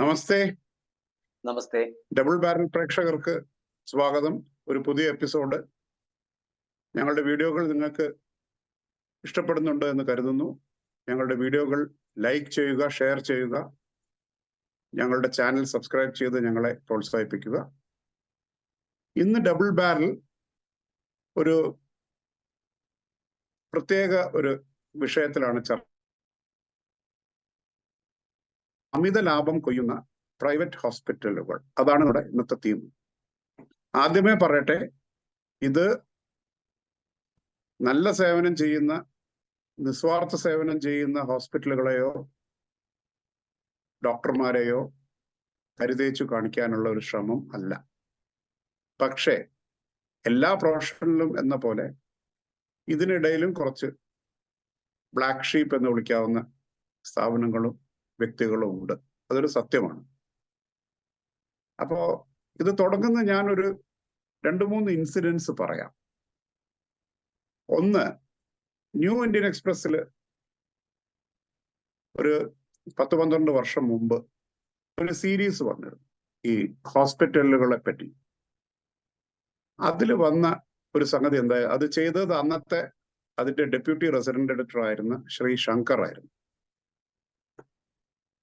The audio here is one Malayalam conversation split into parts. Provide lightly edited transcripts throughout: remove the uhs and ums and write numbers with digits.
നമസ്തേ. നമസ്തേ. ഡബിൾ ബാരൽ പ്രേക്ഷകർക്ക് സ്വാഗതം. ഒരു പുതിയ എപ്പിസോഡ്. ഞങ്ങളുടെ വീഡിയോകൾ നിങ്ങൾക്ക് ഇഷ്ടപ്പെടുന്നുണ്ട് എന്ന് കരുതുന്നു. ഞങ്ങളുടെ വീഡിയോകൾ ലൈക്ക് ചെയ്യുക, ഷെയർ ചെയ്യുക, ഞങ്ങളുടെ ചാനൽ സബ്സ്ക്രൈബ് ചെയ്ത് ഞങ്ങളെ പ്രോത്സാഹിപ്പിക്കുക. ഇന്ന് ഡബിൾ ബാരൽ ഒരു പ്രത്യേക ഒരു വിഷയത്തിലാണ് ചർച്ച. അമിത ലാഭം കൊയ്യുന്ന പ്രൈവറ്റ് ഹോസ്പിറ്റലുകൾ, അതാണ് ഇവിടെ ഇന്നത്തെ തീം. ആദ്യമേ പറയട്ടെ, ഇത് നല്ല സേവനം ചെയ്യുന്ന, നിസ്വാർത്ഥ സേവനം ചെയ്യുന്ന ഹോസ്പിറ്റലുകളെയോ ഡോക്ടർമാരെയോ കരുതേച്ചു കാണിക്കാനുള്ള ഒരു ശ്രമം അല്ല. പക്ഷേ എല്ലാ പ്രൊഫഷനിലും എന്ന പോലെ ഇതിനിടയിലും കുറച്ച് ബ്ലാക്ക് ഷീപ്പ് എന്ന് വിളിക്കാവുന്ന സ്ഥാപനങ്ങളും വ്യക്തികളും ഉണ്ട്. അതൊരു സത്യമാണ്. അപ്പോ ഇത് തുടങ്ങുന്ന ഞാനൊരു 2-3 ഇൻസിഡൻസ് പറയാം. ഒന്ന്, ന്യൂ ഇന്ത്യൻ എക്സ്പ്രസ്സിൽ ഒരു 10-12 വർഷം മുമ്പ് ഒരു സീരീസ് വന്നിരുന്നു ഈ ഹോസ്പിറ്റലുകളെ പറ്റി. അതിൽ വന്ന ഒരു സംഗതി എന്താ, അത് ചെയ്തത് അന്നത്തെ അതിന്റെ ഡെപ്യൂട്ടി റെസിഡന്റ് എഡിറ്റർ ആയിരുന്ന ശ്രീ ശങ്കർ ആയിരുന്നു.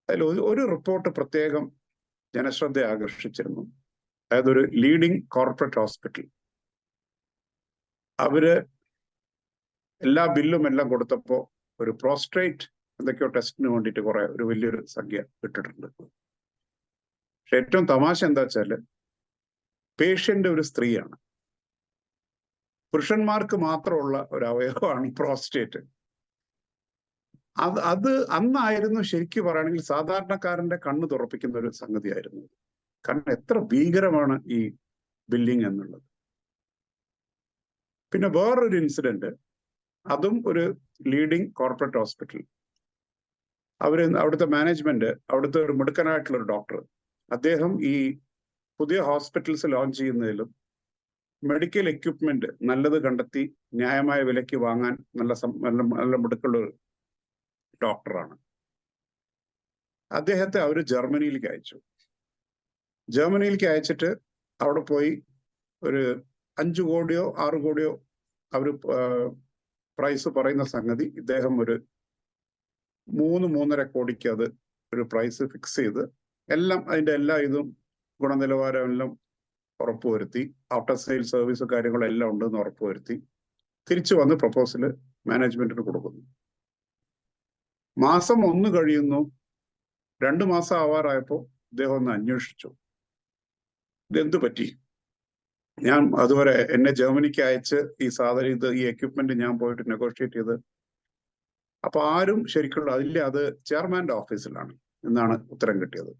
അതിൽ ഒരു റിപ്പോർട്ട് പ്രത്യേകം ജനശ്രദ്ധ ആകർഷിച്ചിരുന്നു. അതായത് ഒരു ലീഡിങ് കോർപ്പറേറ്റ് ഹോസ്പിറ്റൽ, അവര് എല്ലാ ബില്ലും എല്ലാം കൊടുത്തപ്പോ ഒരു പ്രോസ്ട്രേറ്റ് എന്തൊക്കെയോ ടെസ്റ്റിന് വേണ്ടിയിട്ട് ഒരു വലിയൊരു സംഖ്യ ഇട്ടിട്ടുണ്ട്. പക്ഷെ ഏറ്റവും തമാശ എന്താ വെച്ചാല്, പേഷ്യന്റ് ഒരു സ്ത്രീയാണ്. പുരുഷന്മാർക്ക് മാത്രമുള്ള ഒരു അവയവമാണ് പ്രോസ്റ്റേറ്റ്. അത് അന്നായിരുന്നു ശരിക്കും പറയുകയാണെങ്കിൽ സാധാരണക്കാരന്റെ കണ്ണ് തുറപ്പിക്കുന്ന ഒരു സംഗതിയായിരുന്നു. കാരണം എത്ര ഭീകരമാണ് ഈ ബില്ലിംഗ് എന്നുള്ളത്. പിന്നെ വേറൊരു ഇൻസിഡന്റ്, അതും ഒരു ലീഡിങ് കോർപ്പറേറ്റ് ഹോസ്പിറ്റൽ. അവിടുത്തെ മാനേജ്മെന്റ്, അവിടുത്തെ ഒരു മിടുക്കനായിട്ടുള്ള ഒരു ഡോക്ടർ, അദ്ദേഹം ഈ പുതിയ ഹോസ്പിറ്റൽസ് ലോഞ്ച് ചെയ്യുന്നതിലും മെഡിക്കൽ എക്യുപ്മെന്റ് നല്ലത് കണ്ടെത്തി ന്യായമായ വിലയ്ക്ക് വാങ്ങാൻ നല്ല മിടുക്കുള്ള ഒരു ഡോക്ടറാണ്. അദ്ദേഹത്തെ അവർ ജർമ്മനിയിലേക്ക് അയച്ചു. ജർമ്മനിയിലേക്ക് അയച്ചിട്ട് അവിടെ പോയി ഒരു 5 കോടിയോ 6 കോടിയോ അവർ പ്രൈസ് പറയുന്ന സംഗതി, ഇദ്ദേഹം ഒരു 3-3.5 കോടിക്ക് അത് ഒരു പ്രൈസ് ഫിക്സ് ചെയ്ത് എല്ലാം അതിന്റെ എല്ലാ ഇതും ഗുണനിലവാരം എല്ലാം ഉറപ്പുവരുത്തി, ആഫ്റ്റർ സെയിൽ സർവീസ് കാര്യങ്ങളെല്ലാം ഉണ്ടെന്ന് ഉറപ്പുവരുത്തി തിരിച്ചു വന്ന് പ്രപ്പോസല് മാനേജ്മെന്റിന് കൊടുക്കുന്നു. മാസം 1 കഴിയുന്നു, 2 മാസം ആവാറായപ്പോൾ ഇദ്ദേഹം ഒന്ന് അന്വേഷിച്ചു, ഇതെന്തു പറ്റി? ഞാൻ അതുവരെ എന്നെ ജർമ്മനിക്ക് അയച്ച് ഈ എക്യുപ്മെന്റ് ഞാൻ പോയിട്ട് നെഗോഷിയേറ്റ് ചെയ്ത്, അപ്പൊ ആരും ശരിക്കുള്ള അതില്ല, അത് ചെയർമാന്റെ ഓഫീസിലാണ് എന്നാണ് ഉത്തരം കിട്ടിയത്.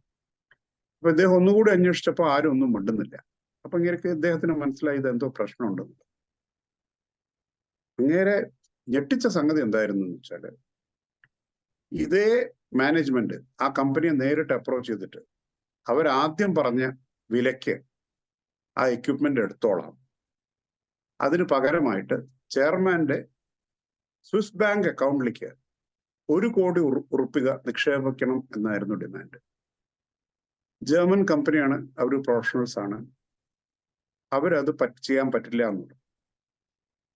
അപ്പൊ ഇദ്ദേഹം ഒന്നുകൂടി അന്വേഷിച്ചപ്പോൾ ആരും ഒന്നും മിണ്ടുന്നില്ല. അപ്പൊ ഇദ്ദേഹത്തിന് മനസ്സിലായി ഇത് എന്തോ പ്രശ്നമുണ്ടെന്ന്. അങ്ങേരെ ഞെട്ടിച്ച സംഗതി എന്തായിരുന്നു എന്ന് വെച്ചാല്, ഇതേ മാനേജ്മെന്റ് ആ കമ്പനിയെ നേരിട്ട് അപ്രോച്ച് ചെയ്തിട്ട് അവരാദ്യം പറഞ്ഞ വിലയ്ക്ക് ആ എക്യുപ്മെന്റ് എടുത്തോളാം, അതിന് പകരമായിട്ട് ചെയർമാന്റെ സ്വിസ് ബാങ്ക് അക്കൗണ്ടിലേക്ക് 1 കോടി ഉറുപ്പിക നിക്ഷേപിക്കണം എന്നായിരുന്നു ഡിമാൻഡ്. ജർമ്മൻ കമ്പനിയാണ്, അവർ പ്രൊഫഷണൽസ് ആണ്, അവരത് ചെയ്യാൻ പറ്റില്ല എന്നുള്ളത്.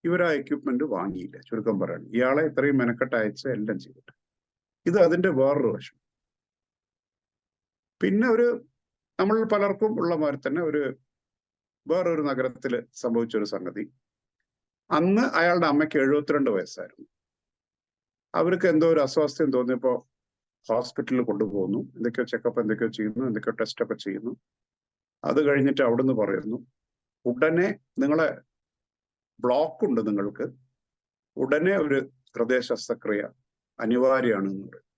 ഇവർ ആ എക്യുപ്മെന്റ് വാങ്ങിയില്ല. ചുരുക്കം പറയാണ്, ഇയാളെ ഇത്രയും മെനക്കെട്ട് അയച്ച് എല്ലാം ചെയ്തിട്ട്. ഇത് അതിന്റെ വേറൊരു വശം. പിന്നെ നമ്മൾ പലർക്കും ഉള്ള മാതിരി തന്നെ വേറൊരു നഗരത്തിൽ സംഭവിച്ചൊരു സംഗതി. അന്ന് അയാളുടെ അമ്മയ്ക്ക് 72 വയസ്സായിരുന്നു. അവർക്ക് എന്തോ ഒരു അസ്വാസ്ഥ്യം തോന്നിയപ്പോൾ ഹോസ്പിറ്റലിൽ കൊണ്ടുപോകുന്നു, എന്തൊക്കെയോ ചെക്കപ്പ് എന്തൊക്കെയോ ചെയ്യുന്നു, എന്തൊക്കെയോ ടെസ്റ്റ് ഒക്കെ ചെയ്യുന്നു. അത് കഴിഞ്ഞിട്ട് അവിടുന്ന് പറയുന്നു, ഉടനെ നിങ്ങളെ ബ്ലോക്ക് ഉണ്ട്, നിങ്ങൾക്ക് ഉടനെ ഒരു ഹൃദയ ശസ്ത്രക്രിയ അനിവാര്യമാണ് എന്ന് പറയും.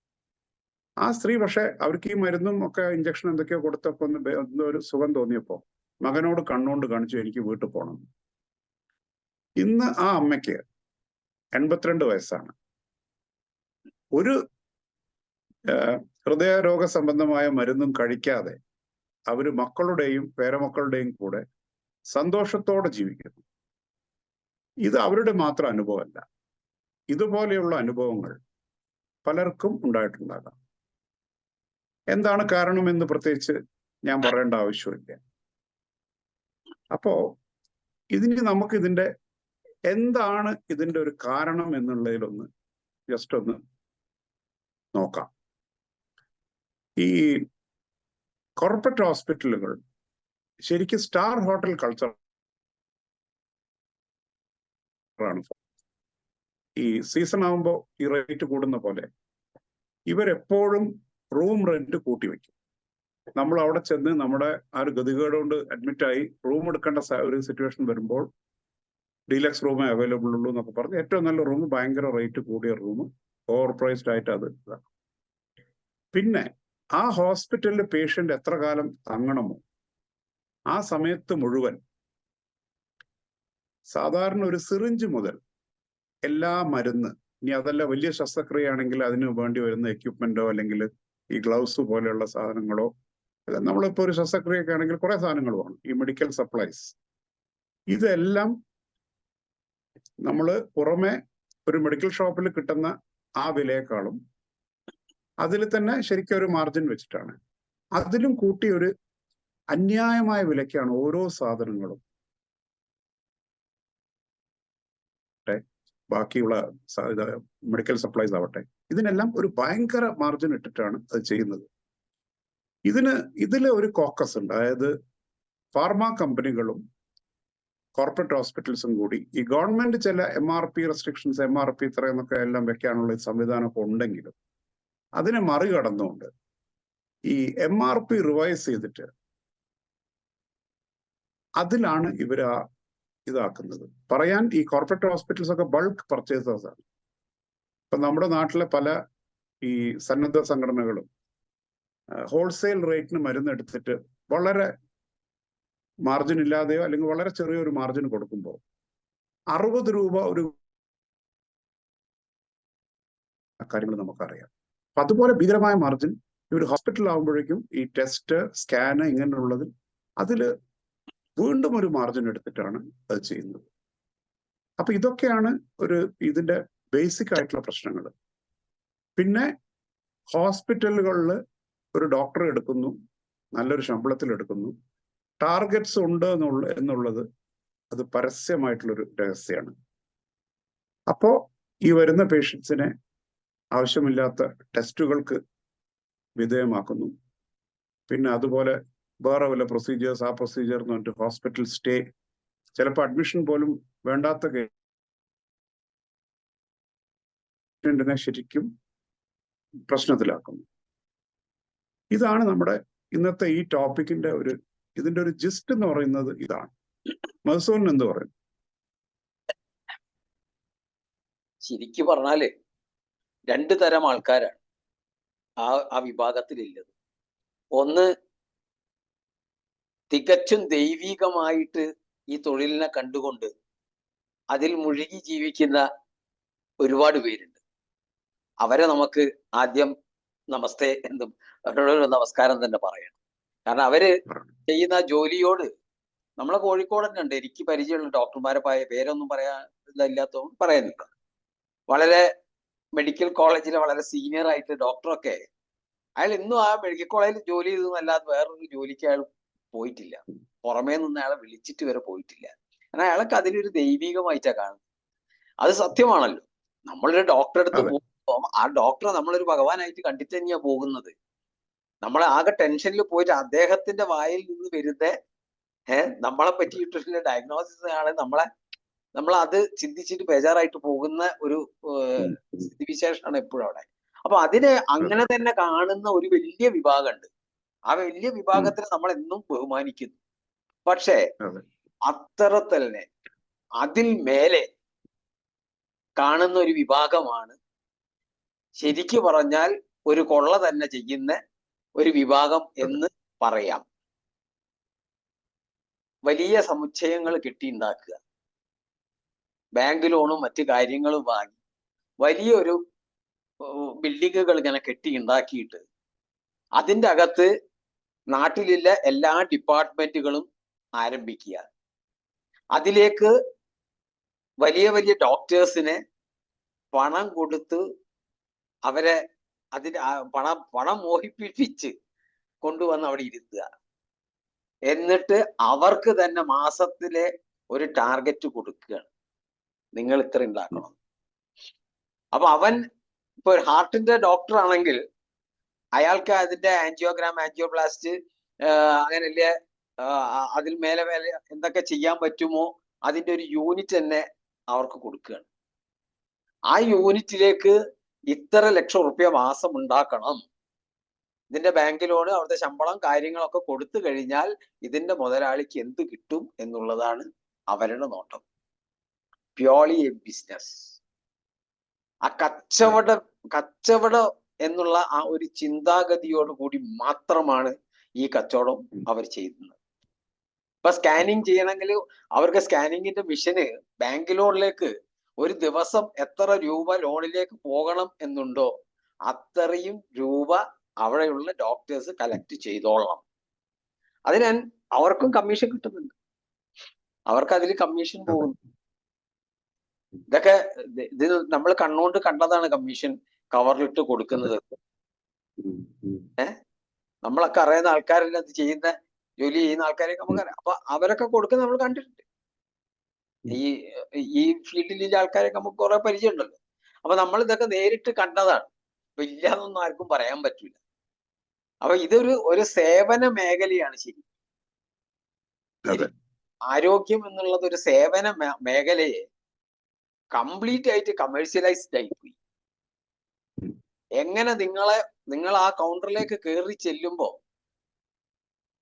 ആ സ്ത്രീ പക്ഷെ അവർക്ക് ഈ മരുന്നും ഒക്കെ ഇഞ്ചക്ഷൻ എന്തൊക്കെയോ കൊടുത്തപ്പോ എന്തോ ഒരു സുഖം തോന്നിയപ്പോ മകനോട് കണ്ണുകൊണ്ട് കാണിച്ചു, എനിക്ക് വീട്ടിൽ പോകണം. ഇന്ന് ആ അമ്മയ്ക്ക് 82 വയസ്സാണ്. ഒരു ഹൃദയരോഗ സംബന്ധമായ മരുന്നും കഴിക്കാതെ അവര് മക്കളുടെയും പേരമക്കളുടെയും കൂടെ സന്തോഷത്തോടെ ജീവിക്കുന്നു. ഇത് അവരുടെ മാത്രം അനുഭവമല്ല. ഇതുപോലെയുള്ള അനുഭവങ്ങൾ പലർക്കും ഉണ്ടായിട്ടുണ്ടാകാം. എന്താണ് കാരണമെന്ന് പ്രത്യേകിച്ച് ഞാൻ പറയേണ്ട ആവശ്യമില്ല. അപ്പോ ഇതിന് നമുക്ക് എന്താണ് ഇതിന്റെ ഒരു കാരണം എന്നുള്ളതിലൊന്ന് ജസ്റ്റ് ഒന്ന് നോക്കാം. ഈ കോർപ്പറേറ്റ് ഹോസ്പിറ്റലുകൾ ശരിക്കും സ്റ്റാർ ഹോട്ടൽ കൾച്ചർ ആണ്. ഈ സീസൺ ആകുമ്പോൾ ഈ റേറ്റ് കൂടുന്ന പോലെ ഇവരെപ്പോഴും റൂം റെന്റ് കൂട്ടിവെക്കും. നമ്മൾ അവിടെ ചെന്ന് നമ്മുടെ ആ ഒരു ഗതികേട് കൊണ്ട് അഡ്മിറ്റായി റൂം എടുക്കേണ്ട ഒരു സിറ്റുവേഷൻ വരുമ്പോൾ ഡീലക്സ് റൂമേ അവൈലബിൾ ഉള്ളൂ എന്നൊക്കെ പറഞ്ഞ് ഏറ്റവും നല്ല റൂം ഭയങ്കര റേറ്റ് കൂടിയ റൂം ഓവർ പ്രൈസ്ഡ് ആയിട്ട് അത് ഇതാണ്. പിന്നെ ആ ഹോസ്പിറ്റലിൽ പേഷ്യന്റ് എത്ര കാലം തങ്ങണമോ ആ സമയത്ത് മുഴുവൻ സാധാരണ ഒരു സിറിഞ്ച് മുതൽ എല്ലാ മരുന്ന്, ഇനി അതല്ല വലിയ ശസ്ത്രക്രിയയാണെങ്കിൽ അതിന് വേണ്ടി വരുന്ന എക്യുപ്മെന്റോ അല്ലെങ്കിൽ ഈ ഗ്ലൗസ് പോലെയുള്ള സാധനങ്ങളോ, നമ്മളിപ്പോൾ ഒരു ശസ്ത്രക്രിയൊക്കെ ആണെങ്കിൽ കുറെ സാധനങ്ങൾ വേണം, ഈ മെഡിക്കൽ സപ്ലൈസ്, ഇതെല്ലാം നമ്മൾ പുറമെ ഒരു മെഡിക്കൽ ഷോപ്പിൽ കിട്ടുന്ന ആ വിലയെക്കാളും അതിൽ തന്നെ ശരിക്കും ഒരു മാർജിൻ വെച്ചിട്ടാണ്, അതിലും കൂട്ടി ഒരു അന്യായമായ വിലയ്ക്കാണ് ഓരോ സാധനങ്ങളും ബാക്കിയുള്ള മെഡിക്കൽ സപ്ലൈസ് ആവട്ടെ ഇതിനെല്ലാം ഒരു ഭയങ്കര മാർജിൻ ഇട്ടിട്ടാണ് അത് ചെയ്യുന്നത്. ഇതിൽ ഒരു കോക്കസ് ഉണ്ട്. അതായത് ഫാർമ കമ്പനികളും കോർപ്പറേറ്റ് ഹോസ്പിറ്റൽസും കൂടി ഈ ഗവൺമെന്റ് ചില MRP റെസ്ട്രിക്ഷൻസ്, MRP ഇത്രയെന്നൊക്കെ എല്ലാം വെക്കാനുള്ള സംവിധാനമൊക്കെ ഉണ്ടെങ്കിലും അതിനെ മറികടന്നുകൊണ്ട് ഈ MRP റിവൈസ് ചെയ്തിട്ട് അതിലാണ് ഇവർ ഇതാക്കുന്നത്. പറയാൻ ഈ കോർപ്പറേറ്റ് ഹോസ്പിറ്റൽസ് ഒക്കെ ബൾക്ക് പർച്ചേസേഴ്സ് ആണ്. ഇപ്പൊ നമ്മുടെ നാട്ടിലെ പല ഈ സന്നദ്ധ സംഘടനകളും ഹോൾസെയിൽ റേറ്റിന് മരുന്ന് എടുത്തിട്ട് വളരെ മാർജിൻ ഇല്ലാതെയോ അല്ലെങ്കിൽ വളരെ ചെറിയൊരു മാർജിൻ കൊടുക്കുമ്പോൾ 60 രൂപ ഒരു കാര്യങ്ങൾ നമുക്കറിയാം. അപ്പൊ അതുപോലെ ഭീകരമായ മാർജിൻ ഇവർ ഹോസ്പിറ്റൽ ആകുമ്പോഴേക്കും ഈ ടെസ്റ്റ്, സ്കാന് ഇങ്ങനെയുള്ളതിൽ അതിൽ വീണ്ടും ഒരു മാർജിൻ എടുത്തിട്ടാണ് അത് ചെയ്യുന്നത്. അപ്പൊ ഇതൊക്കെയാണ് ഇതിന്റെ ബേസിക് ആയിട്ടുള്ള പ്രശ്നങ്ങൾ. പിന്നെ ഹോസ്പിറ്റലുകളിൽ ഒരു ഡോക്ടറെ എടുക്കുന്നു, നല്ലൊരു ശമ്പളത്തിൽ എടുക്കുന്നു, ടാർഗറ്റ്സ് ഉണ്ട് എന്നുള്ളത് അത് പരസ്യമായിട്ടുള്ളൊരു രഹസ്യമാണ്. അപ്പോ ഈ വരുന്ന പേഷ്യൻസിനെ ആവശ്യമില്ലാത്ത ടെസ്റ്റുകൾക്ക് വിധേയമാക്കുന്നു. പിന്നെ അതുപോലെ വേറെ വല്ല പ്രൊസീജിയേഴ്സ്, ആ പ്രൊസീജിയർ എന്ന് പറഞ്ഞിട്ട് ഹോസ്പിറ്റൽ സ്റ്റേ, ചിലപ്പോൾ അഡ്മിഷൻ പോലും വേണ്ടാത്ത പേഷ്യന്റിനെ ശരിക്കും പ്രശ്നത്തിലാക്കുന്നു. ഇതാണ് നമ്മുടെ ഇന്നത്തെ ഈ ടോപ്പിക്കിന്റെ ഇതിന്റെ ഒരു ജിസ്റ്റ് എന്ന് പറയുന്നത് ഇതാണ്. മധുസൂദൻ എന്ത് പറയും? ശരിക്കും പറഞ്ഞാല് 2 തരം ആൾക്കാരാണ് ആ വിഭാഗത്തിലുള്ളത്. ഒന്ന് തികച്ചും ദൈവികമായിട്ട് ഈ തൊഴിലിനെ കണ്ടുകൊണ്ട് അതിൽ മുഴുകി ജീവിക്കുന്ന ഒരുപാട് പേരുണ്ട്. അവരെ നമുക്ക് ആദ്യം നമസ്തേ എന്നും അവരോടൊരു നമസ്കാരം തന്നെ പറയണം. കാരണം അവര് ചെയ്യുന്ന ജോലിയോട്, നമ്മളെ കോഴിക്കോട് തന്നെ ഉണ്ട്, എനിക്ക് പരിചയമുള്ള ഡോക്ടർമാരെ പേരൊന്നും പറയാനില്ലാത്തതുകൊണ്ട് പറയുന്നില്ല. വളരെ മെഡിക്കൽ കോളേജിലെ വളരെ സീനിയർ ആയിട്ട് ഡോക്ടറൊക്കെ, അയാൾ ഇന്നും ആ മെഡിക്കൽ കോളേജിൽ ജോലി ചെയ്തതല്ലാതെ വേറൊരു ജോലിക്ക് അയാൾ പോയിട്ടില്ല. പുറമേ നിന്ന് അയാളെ വിളിച്ചിട്ട് വരെ പോയിട്ടില്ല. കാരണം അയാൾക്ക് അതിലൊരു ദൈവികമായിട്ടാണ് കാണുന്നത്. അത് സത്യമാണല്ലോ. നമ്മളൊരു ഡോക്ടറെ അടുത്ത് പോകുമ്പോൾ ആ ഡോക്ടറെ നമ്മളൊരു ഭഗവാനായിട്ട് കണ്ടിട്ട് തന്നെയാ പോകുന്നത്. നമ്മളെ ആകെ ടെൻഷനിൽ പോയിട്ട് അദ്ദേഹത്തിന്റെ വായിൽ നിന്ന് വരുന്ന നമ്മളെ പറ്റിയിട്ടുള്ള ഡയഗ്നോസിസ് ആണ് നമ്മൾ അത് ചിന്തിച്ചിട്ട് ബേജാറായിട്ട് പോകുന്ന ഒരു സ്ഥിതിവിശേഷമാണ് എപ്പോഴും അവിടെ. അപ്പൊ അതിനെ അങ്ങനെ തന്നെ കാണുന്ന ഒരു വലിയ വിഭാഗമുണ്ട്. ആ വലിയ വിഭാഗത്തിനെ നമ്മൾ എന്നും ബഹുമാനിക്കുന്നു. പക്ഷേ അത്ര തന്നെ അതിൽ മേലെ കാണുന്ന ഒരു വിഭാഗമാണ് ശരിക്കു പറഞ്ഞാൽ ഒരു കൊള്ള തന്നെ ചെയ്യുന്ന ഒരു വിഭാഗം എന്ന് പറയാം. വലിയ സമുച്ചയങ്ങൾ കെട്ടിയുണ്ടാക്കുക, ബാങ്ക് ലോണും മറ്റു കാര്യങ്ങളും വാങ്ങി വലിയൊരു ബിൽഡിങ്ങുകൾ ഇങ്ങനെ കെട്ടിയുണ്ടാക്കിയിട്ട് അതിൻ്റെ അകത്ത് നാട്ടിലുള്ള എല്ലാ ഡിപ്പാർട്ട്മെന്റുകളും ആരംഭിക്കുക, അതിലേക്ക് വലിയ വലിയ ഡോക്ടേഴ്സിനെ പണം കൊടുത്ത് അവരെ അതിന്റെ പണം മോഹിപ്പിച്ച് കൊണ്ടുവന്ന് അവിടെ ഇരുത്തുക. എന്നിട്ട് അവർക്ക് തന്നെ മാസത്തിലെ ഒരു ടാർഗറ്റ് കൊടുക്കുകയാണ്, നിങ്ങൾ ഇത്ര ഉണ്ടാക്കണം. അപ്പൊ അവൻ ഇപ്പൊ ഒരു ഹാർട്ടിന്റെ ഡോക്ടർ ആണെങ്കിൽ അയാൾക്ക് അതിന്റെ ആൻജിയോഗ്രാം, ആൻജിയോപ്ലാസ്റ്റ്, അങ്ങനെയല്ലേ, അതിൽ മേലെ എന്തൊക്കെ ചെയ്യാൻ പറ്റുമോ അതിന്റെ ഒരു യൂണിറ്റ് തന്നെ അവർക്ക് കൊടുക്കുകയാണ്. ആ യൂണിറ്റിലേക്ക് ഇത്ര ലക്ഷം റുപ്യ മാസം ഉണ്ടാക്കണം. ഇതിന്റെ ബാങ്ക് ലോണ്, അവിടുത്തെ ശമ്പളം, കാര്യങ്ങളൊക്കെ കൊടുത്തു കഴിഞ്ഞാൽ ഇതിന്റെ മുതലാളിക്ക് എന്ത് കിട്ടും എന്നുള്ളതാണ് അവരുടെ നോട്ടം. Purely A business. ആ കച്ചവടം എന്നുള്ള ആ ഒരു ചിന്താഗതിയോട് കൂടി മാത്രമാണ് ഈ കച്ചവടം അവർ ചെയ്യുന്നത്. ഇപ്പൊ സ്കാനിങ് ചെയ്യണമെങ്കിൽ അവർക്ക് സ്കാനിങ്ങിന്റെ മിഷന് ബാങ്ക് ലോണിലേക്ക് ഒരു ദിവസം എത്ര രൂപ ലോണിലേക്ക് പോകണം എന്നുണ്ടോ അത്രയും രൂപ അവിടെയുള്ള ഡോക്ടേഴ്സ് കളക്ട് ചെയ്തോളണം. അതിന് അവർക്കും കമ്മീഷൻ കിട്ടുന്നുണ്ട്, അവർക്ക് അതിൽ കമ്മീഷൻ പോകുന്നു. ഇതൊക്കെ ഇത് നമ്മൾ കണ്ണുകൊണ്ട് കണ്ടതാണ്, കമ്മീഷൻ കവറിലിട്ട് കൊടുക്കുന്നത്. നമ്മളൊക്കെ അറിയുന്ന ആൾക്കാരെല്ലാം അത് ചെയ്യുന്ന, ജോലി ചെയ്യുന്ന ആൾക്കാരെയൊക്കെ നമുക്കറിയാം. അപ്പൊ അവരൊക്കെ കൊടുക്കുന്നത് നമ്മൾ കണ്ടിട്ടുണ്ട്. ഈ ഫീൽഡിലുള്ള ആൾക്കാരൊക്കെ നമുക്ക് കുറെ പരിചയം ഉണ്ടല്ലോ. അപ്പൊ നമ്മൾ ഇതൊക്കെ നേരിട്ട് കണ്ടതാണ്. അപ്പൊ ഇല്ലാന്നൊന്നും ആർക്കും പറയാൻ പറ്റില്ല. അപ്പൊ ഒരു സേവന മേഖലയാണ്. ശരി, ആരോഗ്യം എന്നുള്ളത് ഒരു സേവന മേഖലയെ കംപ്ലീറ്റ് ആയിട്ട് കമേഴ്ഷ്യലൈസ്ഡ് ആയിപ്പോയി. എങ്ങനെ നിങ്ങൾ ആ കൗണ്ടറിലേക്ക് കയറി ചെല്ലുമ്പോ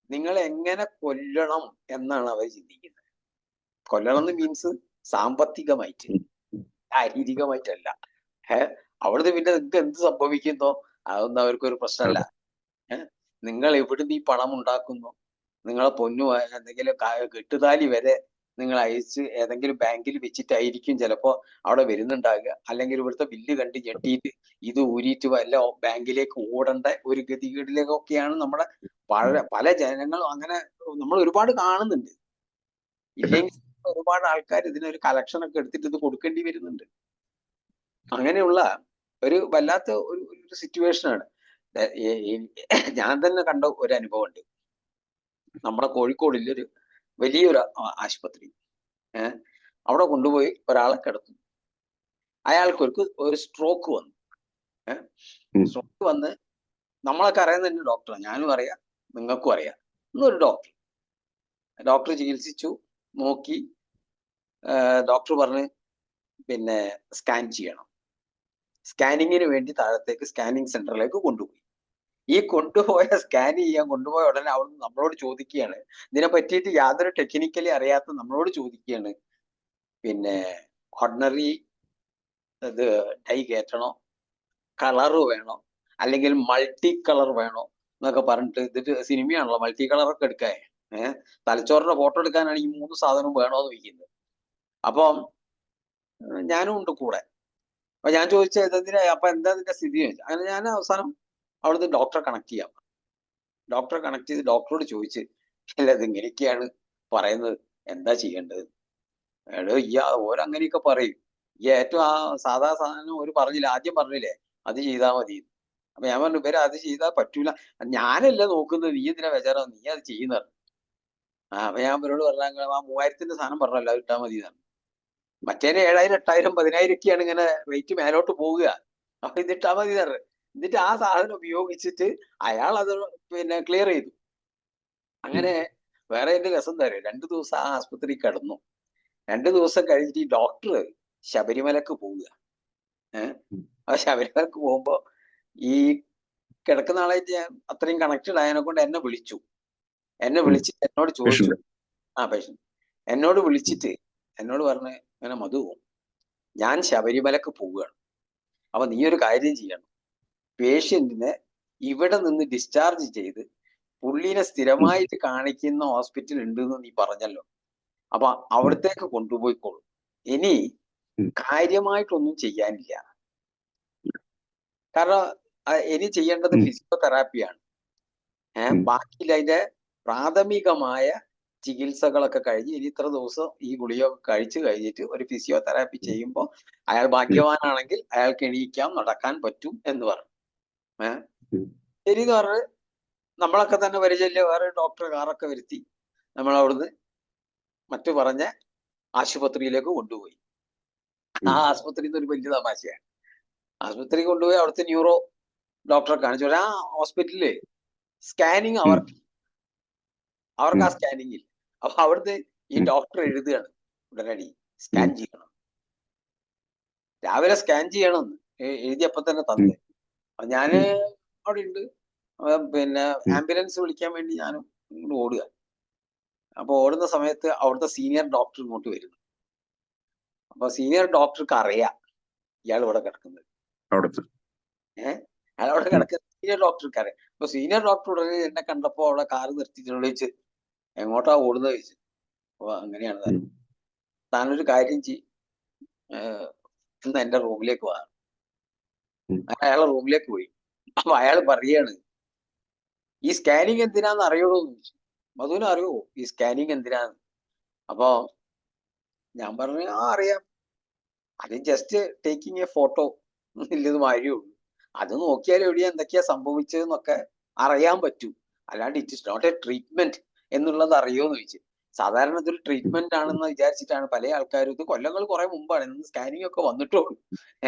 നിങ്ങൾ എങ്ങനെ കൊല്ലണം എന്നാണ് അവർ ചിന്തിക്കുന്നത്. കൊല്ലണം എന്ന് മീൻസ് സാമ്പത്തികമായിട്ട്, ശാരീരികമായിട്ടല്ല. അവിടുന്ന് പിന്നെ നിങ്ങൾക്ക് എന്ത് സംഭവിക്കുന്നോ അതൊന്നും അവർക്കൊരു പ്രശ്നമല്ല. നിങ്ങൾ എവിടുന്ന് ഈ പണം ഉണ്ടാക്കുന്നു, നിങ്ങളെ പൊന്നു എന്തെങ്കിലും കെട്ടുതാലി വരെ നിങ്ങൾ അയച്ച് ഏതെങ്കിലും ബാങ്കിൽ വെച്ചിട്ടായിരിക്കും ചിലപ്പോ അവിടെ വരുന്നുണ്ടാകുക. അല്ലെങ്കിൽ ഇവിടുത്തെ ബില്ല് കണ്ട് ഞെട്ടിയിട്ട് ഇത് ഊരിയിട്ട് വല്ല ബാങ്കിലേക്ക് ഓടേണ്ട ഒരു ഗതികേടിലേക്കൊക്കെയാണ് നമ്മുടെ പല ജനങ്ങളും. അങ്ങനെ നമ്മൾ ഒരുപാട് കാണുന്നുണ്ട്. ഇല്ലെങ്കിൽ ഒരുപാട് ആൾക്കാർ ഇതിനൊരു കളക്ഷൻ ഒക്കെ എടുത്തിട്ട് ഇത് കൊടുക്കേണ്ടി വരുന്നുണ്ട്. അങ്ങനെയുള്ള ഒരു വല്ലാത്ത ഒരു സിറ്റുവേഷനാണ്. ഞാൻ തന്നെ കണ്ട ഒരു അനുഭവം ഉണ്ട്. നമ്മുടെ കോഴിക്കോടിലൊരു വലിയൊരു ആശുപത്രി, അവിടെ കൊണ്ടുപോയി ഒരാളെ കിടത്തും. അയാൾക്ക് ഒരു സ്ട്രോക്ക് വന്നു. സ്ട്രോക്ക് വന്ന് നമ്മളൊക്കെ അറിയുന്ന ഡോക്ടറാണ്, ഞാനും അറിയാം, നിങ്ങൾക്കും അറിയാം. ഇന്നൊരു ഡോക്ടർ ചികിത്സിച്ചു, നോക്കി. ഡോക്ടർ പറഞ്ഞ് പിന്നെ സ്കാൻ ചെയ്യണം. സ്കാനിങ്ങിന് വേണ്ടി താഴത്തേക്ക് സ്കാനിങ് സെന്ററിലേക്ക് കൊണ്ടുപോയി. ഈ സ്കാൻ ചെയ്യാൻ കൊണ്ടുപോയ ഉടനെ അവിടുന്ന് നമ്മളോട് ചോദിക്കുകയാണ്, ഇതിനെ പറ്റിയിട്ട് യാതൊരു ടെക്നിക്കലി അറിയാത്ത നമ്മളോട് ചോദിക്കുകയാണ്, പിന്നെ ഓർഡിനറി ഇത് ഡൈ കയറ്റണോ, കളറ് വേണോ, അല്ലെങ്കിൽ മൾട്ടി കളർ വേണോ എന്നൊക്കെ പറഞ്ഞിട്ട്. ഇതിട്ട് സിനിമയാണല്ലോ മൾട്ടി കളറൊക്കെ എടുക്കാൻ. തലച്ചോറിന്റെ ഫോട്ടോ എടുക്കാനാണ് ഈ 3 സാധനവും വേണോന്ന് ചോദിക്കുന്നത്. അപ്പം ഞാനും ഉണ്ട് കൂടെ. അപ്പൊ ഞാൻ ചോദിച്ചത് അപ്പൊ എന്താ ഇതിന്റെ സ്ഥിതി ചോദിച്ചു. അങ്ങനെ ഞാൻ അവസാനം അവിടുന്ന് ഡോക്ടറെ കണക്ട് ചെയ്യാം. ഡോക്ടറെ കണക്ട് ചെയ്ത് ഡോക്ടറോട് ചോദിച്ച്, അല്ല ഇത് ഇങ്ങനെയൊക്കെയാണ് പറയുന്നത്, എന്താ ചെയ്യേണ്ടത്? ഓരങ്ങനെയൊക്കെ പറയും. ഈ ഏറ്റവും ആ സാധാ സാധനം ഒരു പറഞ്ഞില്ല, ആദ്യം പറഞ്ഞില്ലേ അത് ചെയ്താൽ മതി. അപ്പൊ ഞാൻ പറഞ്ഞു, ഇവരെ അത് ചെയ്താൽ പറ്റൂല, ഞാനല്ല നോക്കുന്നത്, നീ എന്തിനാ വിചാരം, നീ അത് ചെയ്യുന്നത്. അപ്പൊ ഞാൻ ഇവരോട് പറഞ്ഞ ആ 3000-ന്റെ സാധനം പറഞ്ഞല്ലോ അത് ഇട്ടാൽ മതി എന്നാണ്. മറ്റേനെ 7000, 8000, 10000 ഒക്കെയാണ് ഇങ്ങനെ റേറ്റ് മേലോട്ട് പോവുക. അപ്പൊ ഇതിട്ടാ മതി തരണം. എന്നിട്ട് ആ സാധനം ഉപയോഗിച്ചിട്ട് അയാൾ അത് പിന്നെ ക്ലിയർ ചെയ്തു. അങ്ങനെ വേറെ എന്റെ രസം തരും, 2 ദിവസം ആ ആസ്പത്രി കിടന്നു. 2 ദിവസം കഴിഞ്ഞിട്ട് ഈ ഡോക്ടർ ശബരിമലക്ക് പോവുക. ആ ശബരിമലക്ക് പോകുമ്പോ ഈ കിടക്കുന്ന ആളായിട്ട് ഞാൻ അത്രയും കണക്റ്റഡ് ആയതിനെ കൊണ്ട് എന്നെ വിളിച്ചിട്ട് എന്നോട് ചോദിച്ചു, പേഷ്യന്റ് എന്നോട് വിളിച്ചിട്ട് എന്നോട് പറഞ്ഞ്, ഇങ്ങനെ മധു, ഞാൻ ശബരിമലക്ക് പോവുകയാണ്, അപ്പൊ നീ ഒരു കാര്യം ചെയ്യണം, പേഷ്യന്റിനെ ഇവിടെ നിന്ന് ഡിസ്ചാർജ് ചെയ്ത് പുള്ളിനെ സ്ഥിരമായിട്ട് കാണിക്കുന്ന ഹോസ്പിറ്റൽ ഉണ്ട് എന്ന് നീ പറഞ്ഞല്ലോ, അപ്പൊ അവിടത്തേക്ക് കൊണ്ടുപോയിക്കോളൂ. ഇനി കാര്യമായിട്ടൊന്നും ചെയ്യാനില്ല, കാരണം ഇനി ചെയ്യേണ്ടത് ഫിസിയോതെറാപ്പിയാണ്. ബാക്കിയിൽ അതിന്റെ പ്രാഥമികമായ ചികിത്സകളൊക്കെ കഴിഞ്ഞ് ഇനി ഇത്ര ദിവസം ഈ ഗുളികയൊക്കെ കഴിച്ചു കഴിഞ്ഞിട്ട് ഒരു ഫിസിയോതെറാപ്പി ചെയ്യുമ്പോൾ അയാൾ ഭാഗ്യവാനാണെങ്കിൽ അയാൾക്ക് എണീക്കാം, നടക്കാൻ പറ്റും എന്ന് പറഞ്ഞു. ഏഹ് ഉം. ശരി എന്ന് പറഞ്ഞ് നമ്മളൊക്കെ തന്നെ പരിചയമില്ല വേറെ ഡോക്ടറെ കാറൊക്കെ വരുത്തി നമ്മൾ അവിടുന്ന് മറ്റു പറഞ്ഞ ആശുപത്രിയിലേക്ക് കൊണ്ടുപോയി. ആ ആശുപത്രിയിൽ നിന്ന് ഒരു വലിയ തമാശയാണ്. ആശുപത്രി കൊണ്ടുപോയി അവിടുത്തെ ന്യൂറോ ഡോക്ടറെ കാണിച്ചു. ആ ഹോസ്പിറ്റലില് സ്കാനിങ് അവർക്ക് ആ സ്കാനിങ് ഇല്ല. അപ്പൊ അവിടുത്തെ ഈ ഡോക്ടർ എഴുതുകയാണ് ഉടനടി സ്കാൻ ചെയ്യണം, രാവിലെ സ്കാൻ ചെയ്യണമെന്ന് എഴുതിയപ്പോ തന്നെ തന്ന്. അപ്പൊ ഞാന് അവിടെ ഉണ്ട്. പിന്നെ ആംബുലൻസ് വിളിക്കാൻ വേണ്ടി ഞാനും ഇങ്ങോട്ട് ഓടുക. അപ്പൊ ഓടുന്ന സമയത്ത് അവിടുത്തെ സീനിയർ ഡോക്ടർ ഇങ്ങോട്ട് വരുന്നു. അപ്പൊ സീനിയർ ഡോക്ടർക്ക് അറിയാം ഇയാൾ ഇവിടെ കിടക്കുന്നത്. അയാൾ അവിടെ കിടക്കുന്ന സീനിയർ ഡോക്ടർക്ക് അറിയാം. അപ്പൊ സീനിയർ ഡോക്ടർ ഉടനെ എന്നെ കണ്ടപ്പോ അവിടെ കാറ് നിർത്തിയിട്ട് വിളിച്ച് എങ്ങോട്ടാ ഓടുന്നത് ചോദിച്ചു. അപ്പൊ അങ്ങനെയാണ് താനൊരു കാര്യം ചെയ്യും, ഇന്ന് എന്റെ റൂമിലേക്ക് പോകാം. അയാളെ റൂമിലേക്ക് പോയി. അപ്പൊ അയാൾ പറയാണ് ഈ സ്കാനിങ് എന്തിനാന്ന് അറിയുള്ളൂ എന്ന് ചോദിച്ചു. മധുവിന് അറിയുമോ ഈ സ്കാനിങ് എന്തിനാന്ന്? അപ്പൊ ഞാൻ പറഞ്ഞു അറിയാം, അത് ജസ്റ്റ് ടേക്കിംഗ് എ ഫോട്ടോ ഇല്ലത് മാറിയുള്ളൂ. അത് നോക്കിയാൽ എവിടെയാ എന്തൊക്കെയാ സംഭവിച്ചതെന്നൊക്കെ അറിയാൻ പറ്റൂ, അല്ലാണ്ട് it is not a treatment എന്നുള്ളത് അറിയുമോന്ന് ചോദിച്ചു. സാധാരണ ഇതൊരു ട്രീറ്റ്മെന്റ് ആണെന്ന് വിചാരിച്ചിട്ടാണ് പല ആൾക്കാരും, ഇത് കൊല്ലങ്ങൾ കുറെ മുമ്പാണ്, ഇന്ന് സ്കാനിങ് ഒക്കെ വന്നിട്ടുള്ളൂ.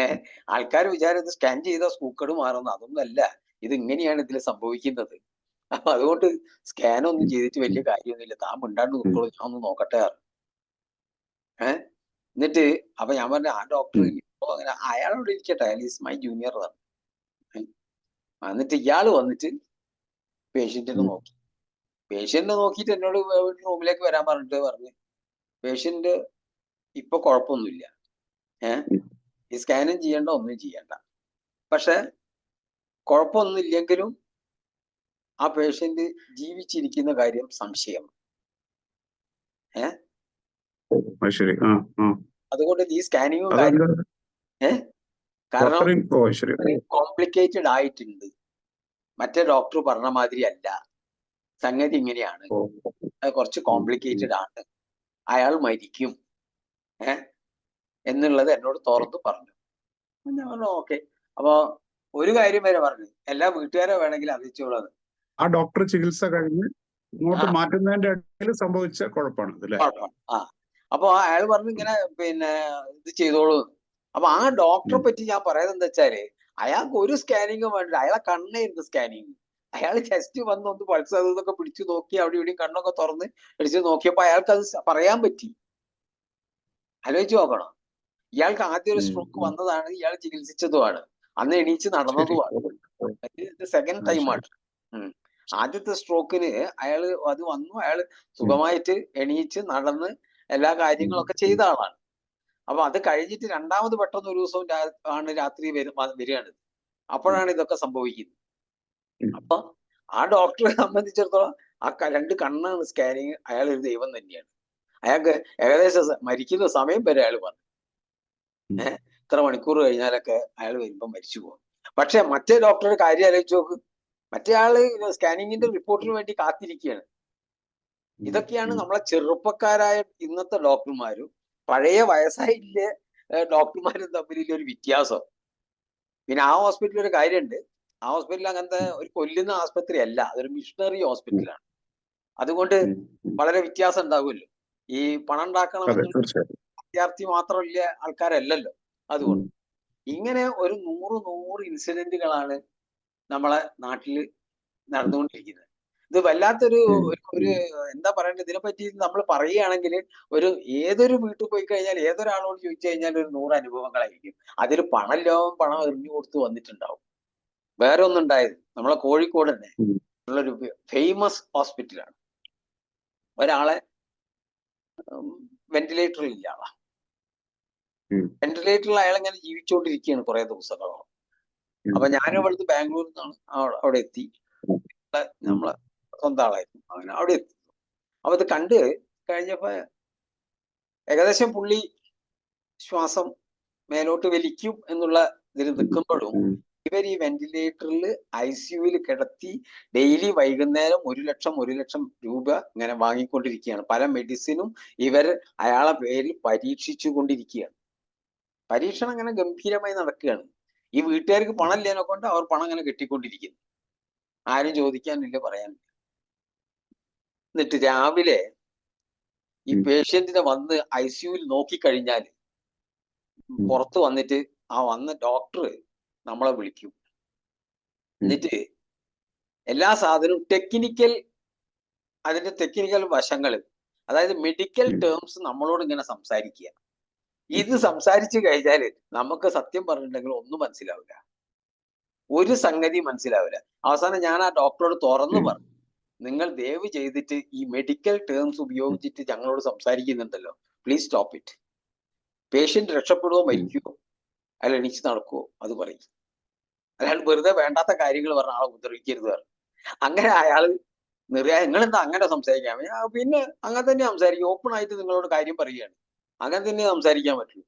ആൾക്കാർ വിചാരം സ്കാൻ ചെയ്ത സൂക്കട് മാറുന്നു. അതൊന്നും അല്ല, ഇത് ഇങ്ങനെയാണ് ഇതിൽ സംഭവിക്കുന്നത്. അപ്പൊ അതുകൊണ്ട് സ്കാനൊന്നും ചെയ്തിട്ട് വലിയ കാര്യമൊന്നുമില്ല, താൻ മിണ്ടാണ്ട് നിൽക്കോളൂ, ഞാൻ ഒന്ന് നോക്കട്ടെ. എന്നിട്ട് അപ്പൊ ഞാൻ പറഞ്ഞ ആ ഡോക്ടർ അങ്ങനെ അയാളോട് ഇരിക്കട്ടെ, അയാൾ ഈസ് മൈ ജൂനിയർ ആണ്. എന്നിട്ട് ഇയാള് വന്നിട്ട് പേഷ്യന്റിനെ നോക്കി. പേഷ്യന്റിനെ നോക്കിയിട്ട് എന്നോട് റൂമിലേക്ക് വരാൻ പറഞ്ഞു പേഷ്യന്റ് ഇപ്പൊ കുഴപ്പമൊന്നുമില്ല, ഈ സ്കാനും ചെയ്യണ്ട, ഒന്നും ചെയ്യണ്ട. പക്ഷെ കുഴപ്പമൊന്നുമില്ലെങ്കിലും ആ പേഷ്യന്റ് ജീവിച്ചിരിക്കുന്ന കാര്യം സംശയം. അതുകൊണ്ട് ഈ സ്കാനിങ്ങും കാര്യം കാരണം കോംപ്ലിക്കേറ്റഡ് ആയിട്ടുണ്ട്, മറ്റേ ഡോക്ടർ പറഞ്ഞ മാതിരി അല്ല, സംഗതി ഇങ്ങനെയാണ്, കുറച്ച് കോംപ്ലിക്കേറ്റഡ് ആണ്, അയാൾ മരിക്കും എന്നുള്ളത് എന്നോട് തുറന്നു പറഞ്ഞു. ഞാൻ പറഞ്ഞു ഓക്കെ. അപ്പൊ ഒരു കാര്യം വരെ പറഞ്ഞു, എല്ലാ വീട്ടുകാരെ വേണമെങ്കിൽ അറിയിച്ചോളാം. ആ ഡോക്ടർ ചികിത്സ കഴിഞ്ഞ് ഇങ്ങോട്ട് മാറ്റുന്നതിന്റെ ഇടയിൽ സംഭവിച്ച കുഴപ്പമാണ്. അപ്പൊ അയാൾ പറഞ്ഞു ഇങ്ങനെ പിന്നെ ഇത് ചെയ്തോളൂ. അപ്പൊ ആ ഡോക്ടറെ പറ്റി ഞാൻ പറയുന്നത് എന്താ വെച്ചാല്, അയാൾക്ക് ഒരു സ്കാനിങ്ങും വേണ്ട, അയാളെ കണ്ണായിരുന്നു സ്കാനിങ്. അയാൾ ജസ്റ്റ് വന്ന് ഒന്ന് പൾസ് അതൊക്കെ പിടിച്ചു നോക്കി, അവിടെ ഇവിടെയും കണ്ണൊക്കെ തുറന്ന് പിടിച്ചു നോക്കിയപ്പോ അയാൾക്ക് അത് പറയാൻ പറ്റി. ആലോചിച്ച് നോക്കണം, ഇയാൾക്ക് ആദ്യം ഒരു സ്ട്രോക്ക് വന്നതാണ്, ഇയാൾ ചികിത്സിച്ചതുമാണ്, അന്ന് എണീച്ച് നടന്നതുമാണ്, സെക്കൻഡ് ടൈമാണ്. ആദ്യത്തെ സ്ട്രോക്കിന് അയാള് അത് വന്നു, അയാൾ സുഖമായിട്ട് എണീച്ച് നടന്ന് എല്ലാ കാര്യങ്ങളൊക്കെ ചെയ്ത ആളാണ്. അപ്പൊ അത് കഴിഞ്ഞിട്ട് രണ്ടാമത് പെട്ടെന്ന് ഒരു ദിവസം ആണ് രാത്രി വരികയാണ്, അപ്പോഴാണ് ഇതൊക്കെ സംഭവിക്കുന്നത്. അപ്പൊ ആ ഡോക്ടറെ സംബന്ധിച്ചിടത്തോളം ആ രണ്ട് കണ്ണാണ് സ്കാനിങ്, അയാൾ ഒരു ദൈവം തന്നെയാണ്. അയാൾക്ക് ഏകദേശം മരിക്കുന്ന സമയം വരെ അയാൾ പറഞ്ഞു ഇത്ര മണിക്കൂർ കഴിഞ്ഞാലൊക്കെ അയാൾ വരുമ്പോ മരിച്ചു പോകും. പക്ഷെ മറ്റേ ഡോക്ടറുടെ കാര്യം ആലോചിച്ച് നോക്ക്, മറ്റേ ആള് സ്കാനിങ്ങിന്റെ റിപ്പോർട്ടിന് വേണ്ടി കാത്തിരിക്കുകയാണ്. ഇതൊക്കെയാണ് നമ്മളെ ചെറുപ്പക്കാരായ ഇന്നത്തെ ഡോക്ടർമാരും പഴയ വയസ്സായില്ല ഡോക്ടർമാരും തമ്മിലുള്ള ഒരു വ്യത്യാസം. പിന്നെ ആ ഹോസ്പിറ്റലിൽ ഒരു കാര്യമുണ്ട്, ആ ഹോസ്പിറ്റൽ അങ്ങനത്തെ ഒരു കൊല്ലുന്ന ആസ്പത്രി അല്ല, അതൊരു മിഷണറി ഹോസ്പിറ്റലാണ്. അതുകൊണ്ട് വളരെ വ്യത്യാസം ഉണ്ടാവുമല്ലോ. ഈ പണം ഉണ്ടാക്കണമെന്ന് വിദ്യാർത്ഥി മാത്രമല്ല ആൾക്കാരല്ലല്ലോ. അതുകൊണ്ട് ഇങ്ങനെ ഒരു 100 ഇൻസിഡന്റുകളാണ് നമ്മളെ നാട്ടിൽ നടന്നുകൊണ്ടിരിക്കുന്നത്. ഇത് വല്ലാത്തൊരു ഒരു എന്താ പറയണ്ടത്, ഇതിനെപ്പറ്റി നമ്മൾ പറയുകയാണെങ്കിൽ ഏതൊരു വീട്ടിൽ പോയി കഴിഞ്ഞാൽ ഏതൊരാളോട് ചോദിച്ചു കഴിഞ്ഞാൽ ഒരു 100 അനുഭവങ്ങളായിരിക്കും. അതിൽ പണം എറിഞ്ഞു കൊടുത്ത് വന്നിട്ടുണ്ടാവും. വേറെ ഒന്നുണ്ടായത് നമ്മളെ കോഴിക്കോട് തന്നെ ഉള്ളൊരു ഫേമസ് ഹോസ്പിറ്റലാണ്. ഒരാളെ വെന്റിലേറ്ററിൽ ഇല്ല ആളാ, വെന്റിലേറ്ററിൽ അയാൾ ഇങ്ങനെ ജീവിച്ചുകൊണ്ടിരിക്കുകയാണ് കുറെ ദിവസങ്ങളോളം. അപ്പൊ ഞാനും അവിടുന്ന് ബാംഗ്ലൂരിൽ നിന്നാണ് അവിടെ എത്തി, നമ്മളെ സ്വന്തം ആളായിരുന്നു, അങ്ങനെ അവിടെ എത്തി. അപ്പൊ ഇത് കണ്ട് കഴിഞ്ഞപ്പോ ഏകദേശം പുള്ളി ശ്വാസം മേലോട്ട് വലിക്കും എന്നുള്ള ഇതിൽ നിൽക്കുമ്പോഴും ഇവർ ഈ വെന്റിലേറ്ററിൽ ICUവിൽ കിടത്തി ഡെയിലി വൈകുന്നേരം 1 ലക്ഷം രൂപ ഇങ്ങനെ വാങ്ങിക്കൊണ്ടിരിക്കുകയാണ്. പല മെഡിസിനും ഇവർ അയാളെ പേരിൽ പരീക്ഷിച്ചു കൊണ്ടിരിക്കുകയാണ്. പരീക്ഷണം അങ്ങനെ ഗംഭീരമായി നടക്കുകയാണ്. ഈ വീട്ടുകാർക്ക് പണം ഇല്ലേനെ കൊണ്ട് അവർ പണം ഇങ്ങനെ കെട്ടിക്കൊണ്ടിരിക്കുന്നു. ആരും ചോദിക്കാനില്ല, പറയാനില്ല. എന്നിട്ട് രാവിലെ ഈ പേഷ്യന്റിനെ വന്ന് ICUവിൽ നോക്കിക്കഴിഞ്ഞാൽ പുറത്ത് വന്നിട്ട് ആ വന്ന ഡോക്ടർ നമ്മളെ വിളിക്കും. എന്നിട്ട് എല്ലാ സാധനവും അതിന്റെ ടെക്നിക്കൽ വശങ്ങൾ, അതായത് മെഡിക്കൽ ടേംസ് നമ്മളോട് ഇങ്ങനെ സംസാരിക്കുക. ഇത് സംസാരിച്ചു കഴിഞ്ഞാൽ നമുക്ക് സത്യം പറഞ്ഞിട്ടുണ്ടെങ്കിൽ ഒന്നും മനസ്സിലാവില്ല, ഒരു സംഗതി മനസ്സിലാവില്ല. അവസാനം ഞാൻ ആ ഡോക്ടറോട് തുറന്നു പറഞ്ഞു, നിങ്ങൾ ദയവ് ചെയ്തിട്ട് ഈ മെഡിക്കൽ ടേംസ് ഉപയോഗിച്ചിട്ട് ഞങ്ങളോട് സംസാരിക്കുന്നുണ്ടല്ലോ, പ്ലീസ് സ്റ്റോപ്പ് ഇറ്റ്. പേഷ്യന്റ് രക്ഷപ്പെടുവോ മരിക്കുവോ അയാൾ എണീച്ച് നടക്കുവോ അത് പറയും. അയാൾ വെറുതെ വേണ്ടാത്ത കാര്യങ്ങൾ പറഞ്ഞ ആളെ ഉപദ്രവിക്കരുത് പറഞ്ഞു. അങ്ങനെ അയാൾ നിങ്ങളെന്താ അങ്ങനെ സംസാരിക്കാൻ? പിന്നെ അങ്ങനെ തന്നെ സംസാരിക്കും, ഓപ്പൺ ആയിട്ട് നിങ്ങളോട് കാര്യം പറയുകയാണ്, അങ്ങനെ തന്നെ സംസാരിക്കാൻ പറ്റുള്ളൂ.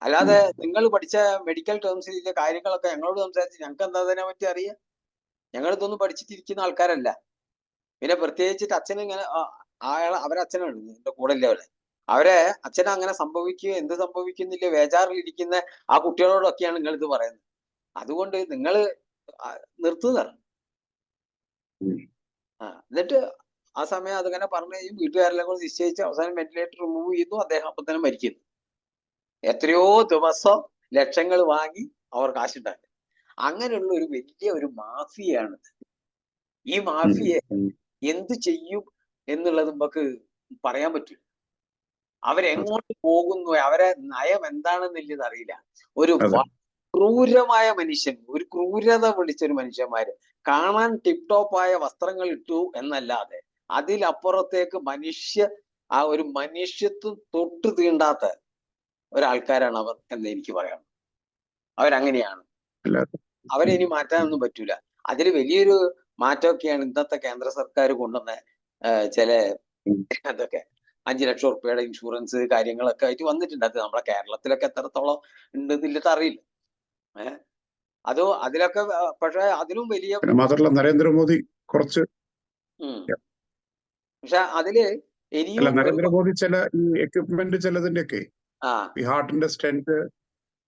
അല്ലാതെ നിങ്ങൾ പഠിച്ച മെഡിക്കൽ ടേംസിലെ കാര്യങ്ങളൊക്കെ ഞങ്ങളോട് സംസാരിച്ച് ഞങ്ങൾക്ക് എന്താ അതിനെ പറ്റി അറിയാം? ഞങ്ങളിതൊന്നും പഠിച്ചിട്ടിരിക്കുന്ന ആൾക്കാരല്ല. പിന്നെ പ്രത്യേകിച്ചിട്ട് അച്ഛനിങ്ങനെ അവരച്ഛനാണ് എന്റെ കൂടെ ഇല്ലവരെ, അവരെ അച്ഛനെ അങ്ങനെ സംഭവിക്കുകയോ എന്ത് സംഭവിക്കുന്നില്ല വേജാറിലിരിക്കുന്ന ആ കുട്ടികളോടൊക്കെയാണ് നിങ്ങൾ ഇത് പറയുന്നത്. അതുകൊണ്ട് നിങ്ങൾ നിർത്തുക. എന്നിട്ട് ആ സമയം അതിങ്ങനെ പറഞ്ഞു കഴിഞ്ഞ് വീട്ടുകാരെല്ലാം കൂടെ നിശ്ചയിച്ച് അവസാനം വെന്റിലേറ്റർ റിമൂവ് ചെയ്തു. അദ്ദേഹം അപ്പം തന്നെ മരിക്കുന്നു. എത്രയോ ദിവസം ലക്ഷങ്ങൾ വാങ്ങി അവർ കാശുണ്ടാക്കി. അങ്ങനെയുള്ള ഒരു വലിയ ഒരു മാഫിയയാണിത്. ഈ മാഫിയെ എന്ത് ചെയ്യും എന്നുള്ളത് നമുക്ക് പറയാൻ പറ്റില്ല. അവരെങ്ങോട്ട് പോകുന്നു, അവരെ നയം എന്താണെന്നുള്ളത് അറിയില്ല. ഒരു ക്രൂരമായ മനുഷ്യൻ, ഒരു ക്രൂരത വിളിച്ചൊരു മനുഷ്യന്മാര് കാണാൻ ടിപ് ടോപ്പായ വസ്ത്രങ്ങൾ ഇട്ടു എന്നല്ലാതെ അതിലപ്പുറത്തേക്ക് ആ ഒരു മനുഷ്യത്വം തൊട്ട് തീണ്ടാത്ത ഒരാൾക്കാരാണ് അവർ എന്ന് എനിക്ക് പറയാം. അവരങ്ങനെയാണ്. അവരെ ഇനി മാറ്റാനൊന്നും പറ്റൂല. അതിൽ വലിയൊരു മാറ്റമൊക്കെയാണ് ഇന്നത്തെ കേന്ദ്ര സർക്കാർ കൊണ്ടുവന്ന ചില അതൊക്കെ 5 ലക്ഷം റുപ്യയുടെ ഇൻഷുറൻസ് കാര്യങ്ങളൊക്കെ ആയിട്ട് വന്നിട്ടുണ്ട്. അത് നമ്മുടെ കേരളത്തിലൊക്കെ എത്രത്തോളം ഉണ്ടെന്നില്ലത് അറിയില്ല. അതിലൊക്കെ പക്ഷെ അതിലും വലിയ മാത്രമല്ല നരേന്ദ്രമോദി കുറച്ച് പക്ഷെ അതില് ഇനിയും നരേന്ദ്രമോദി ചില ഈ എക്യുപ്മെന്റ് ചിലതിന്റെ ഒക്കെ ഈ ഹാർട്ടിന്റെ സ്റ്റെന്റ്,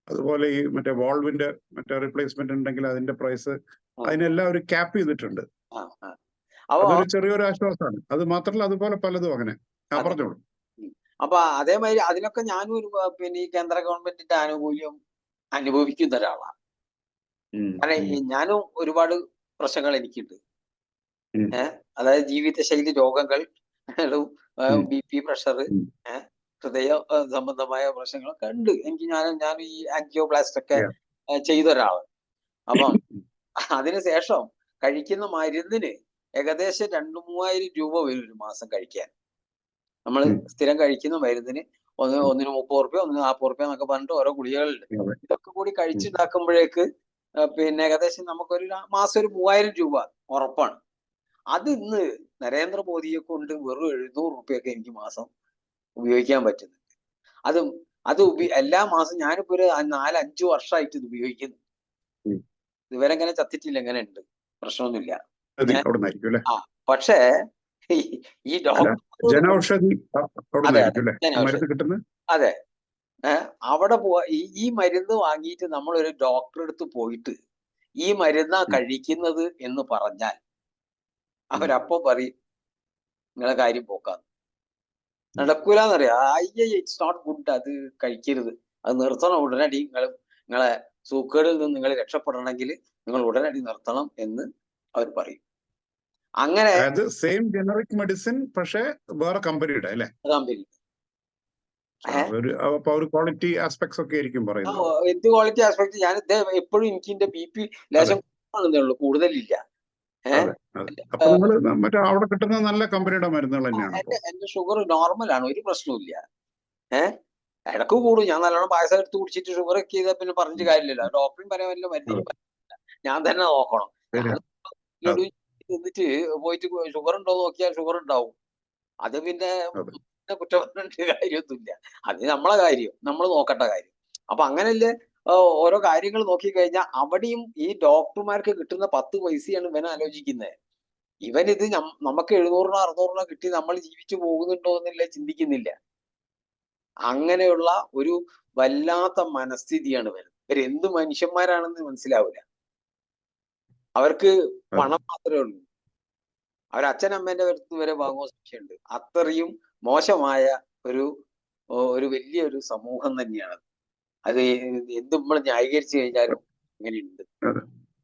അതുപോലെ ഈ മറ്റേ വാൾവിന്റെ മറ്റേ റിപ്ലേസ്മെന്റ് ഉണ്ടെങ്കിൽ അതിന്റെ പ്രൈസ് അതിനെല്ലാം ഒരു ക്യാപ്പ് ചെയ്തിട്ടുണ്ട്. അതൊരു ചെറിയൊരു ആശ്വാസമാണ്. അത് മാത്രമല്ല അതുപോലെ പലതും അങ്ങനെ പറഞ്ഞോളൂ. അപ്പൊ അതേമാതിരി അതിനൊക്കെ ഞാനും ഒരു പിന്നെ ഈ കേന്ദ്ര ഗവൺമെന്റിന്റെ ആനുകൂല്യം അനുഭവിക്കുന്ന ഒരാളാണ്. കാരണം ഞാനും ഒരുപാട് പ്രശ്നങ്ങൾ എനിക്കുണ്ട്. അതായത് ജീവിതശൈലി രോഗങ്ങൾ, BP, പ്രഷർ, ഹൃദയ സംബന്ധമായ പ്രശ്നങ്ങളൊക്കെ ഉണ്ട് എനിക്ക്. ഞാൻ ഈ ആൻജിയോപ്ലാസ്റ്റ് ഒക്കെ ചെയ്ത ഒരാളാണ്. അപ്പം അതിനുശേഷം കഴിക്കുന്ന മരുന്നിന് ഏകദേശം 2-3000 രൂപ വരും ഒരു മാസം കഴിക്കാൻ. നമ്മൾ സ്ഥിരം കഴിക്കുന്ന മരുന്നിന് ഒന്നിന് 30 റുപ്യ, ഒന്നിന് 40 റുപ്യ എന്നൊക്കെ പറഞ്ഞിട്ട് ഓരോ ഗുളികകളുണ്ട്. ഇതൊക്കെ കൂടി കഴിച്ചുണ്ടാക്കുമ്പോഴേക്ക് പിന്നെ ഏകദേശം നമുക്കൊരു മാസം ഒരു 3000 രൂപ ഉറപ്പാണ്. അത് ഇന്ന് നരേന്ദ്രമോദിയെ കൊണ്ട് വെറും 700 റുപ്യൊക്കെ എനിക്ക് മാസം ഉപയോഗിക്കാൻ പറ്റുന്നുണ്ട്. അത് എല്ലാ മാസം ഞാനിപ്പോ ഒരു 4-5 വർഷമായിട്ട് ഇത് ഉപയോഗിക്കുന്നു. ഇതുവരെ എങ്ങനെ ചത്തിട്ടില്ല, എങ്ങനെ ഉണ്ട്, പ്രശ്നമൊന്നുമില്ല. പക്ഷേ ഈ ജനൌഷധി അതെ, അവിടെ ഈ മരുന്ന് വാങ്ങിയിട്ട് നമ്മളൊരു ഡോക്ടറെ അടുത്ത് പോയിട്ട് ഈ മരുന്നാ കഴിക്കുന്നത് എന്ന് പറഞ്ഞാൽ അവരപ്പോ പറയും നിങ്ങളെ കാര്യം പോക്കാന്ന്. നടക്കൂലെന്നറിയാം. ഇറ്റ്സ് നോട്ട് ഗുഡ്, അത് കഴിക്കരുത്, അത് നിർത്തണം ഉടനടി. നിങ്ങളെ സൂക്കേടിൽ നിന്ന് നിങ്ങൾ രക്ഷപ്പെടണമെങ്കിൽ നിങ്ങൾ ഉടനടി നിർത്തണം എന്ന് അവർ പറയും. അങ്ങനെ സെയിം ജനറിക് മെഡിസിൻ പക്ഷേ വേറെ കമ്പനിയുടെ അല്ലേ? കമ്പനി ക്വാളിറ്റി ആസ്പെക്ട്സ് ഒക്കെ ആയിരിക്കും പറയുന്നത്. എന്ത് ക്വാളിറ്റി ആസ്പെക്ട്? ഞാൻ എപ്പോഴും എനിക്ക് എന്റെ BP ലേശം കുറവാണെന്നേ, കൂടുതലില്ല. അവിടെ കിട്ടുന്ന നല്ല കമ്പനിയുടെ മരുന്നുകൾ തന്നെയാണ്. എന്റെ ഷുഗർ നോർമൽ ആണ്, ഒരു പ്രശ്നവുമില്ല. ഇടക്ക് കൂടും. ഞാൻ നല്ലോണം പായസം എടുത്ത് കുടിച്ചിട്ട് ഷുഗർ ഒക്കെ ചെയ്താൽ പിന്നെ പറഞ്ഞിട്ട് കാര്യമില്ലല്ലോ. ഡോക്ടറും പറയാൻ പറ്റില്ല, മരുന്നിനും പറ്റില്ല, ഞാൻ തന്നെ നോക്കണം. എന്നിട്ട് പോയിട്ട് ഷുഗർ ഉണ്ടോ നോക്കിയാൽ ഷുഗർ ഉണ്ടാവും. അത് പിന്നെ കുറ്റം പറഞ്ഞിട്ട് കാര്യമൊന്നുമില്ല. അത് നമ്മളെ കാര്യം, നമ്മൾ നോക്കേണ്ട കാര്യം. അപ്പൊ അങ്ങനെയല്ലേ ഓരോ കാര്യങ്ങൾ നോക്കിക്കഴിഞ്ഞാൽ അവിടെയും ഈ ഡോക്ടർമാർക്ക് കിട്ടുന്ന 10 പൈസയാണ് ഇവൻ ആലോചിക്കുന്നത്. ഇവനിത് നമുക്ക് 700-600 കിട്ടി നമ്മൾ ജീവിച്ചു പോകുന്നുണ്ടോ എന്നില്ല ചിന്തിക്കുന്നില്ല. അങ്ങനെയുള്ള ഒരു വല്ലാത്ത മനസ്ഥിതിയാണ് വരുന്നത്. ഇവരെന്ത് മനുഷ്യന്മാരാണെന്ന് മനസ്സിലാവില്ല. അവർക്ക് പണം മാത്രമേ ഉള്ളൂ. അവർ അച്ഛനമ്മേന്റെ അടുത്ത് വരെ വാങ്ങുവാൻ സംശയമുണ്ട്. അത്രയും മോശമായ ഒരു ഒരു വലിയൊരു സമൂഹം തന്നെയാണ്. അത് എന്ത് നമ്മൾ ന്യായീകരിച്ചു കഴിഞ്ഞാലും അങ്ങനെയുണ്ട്.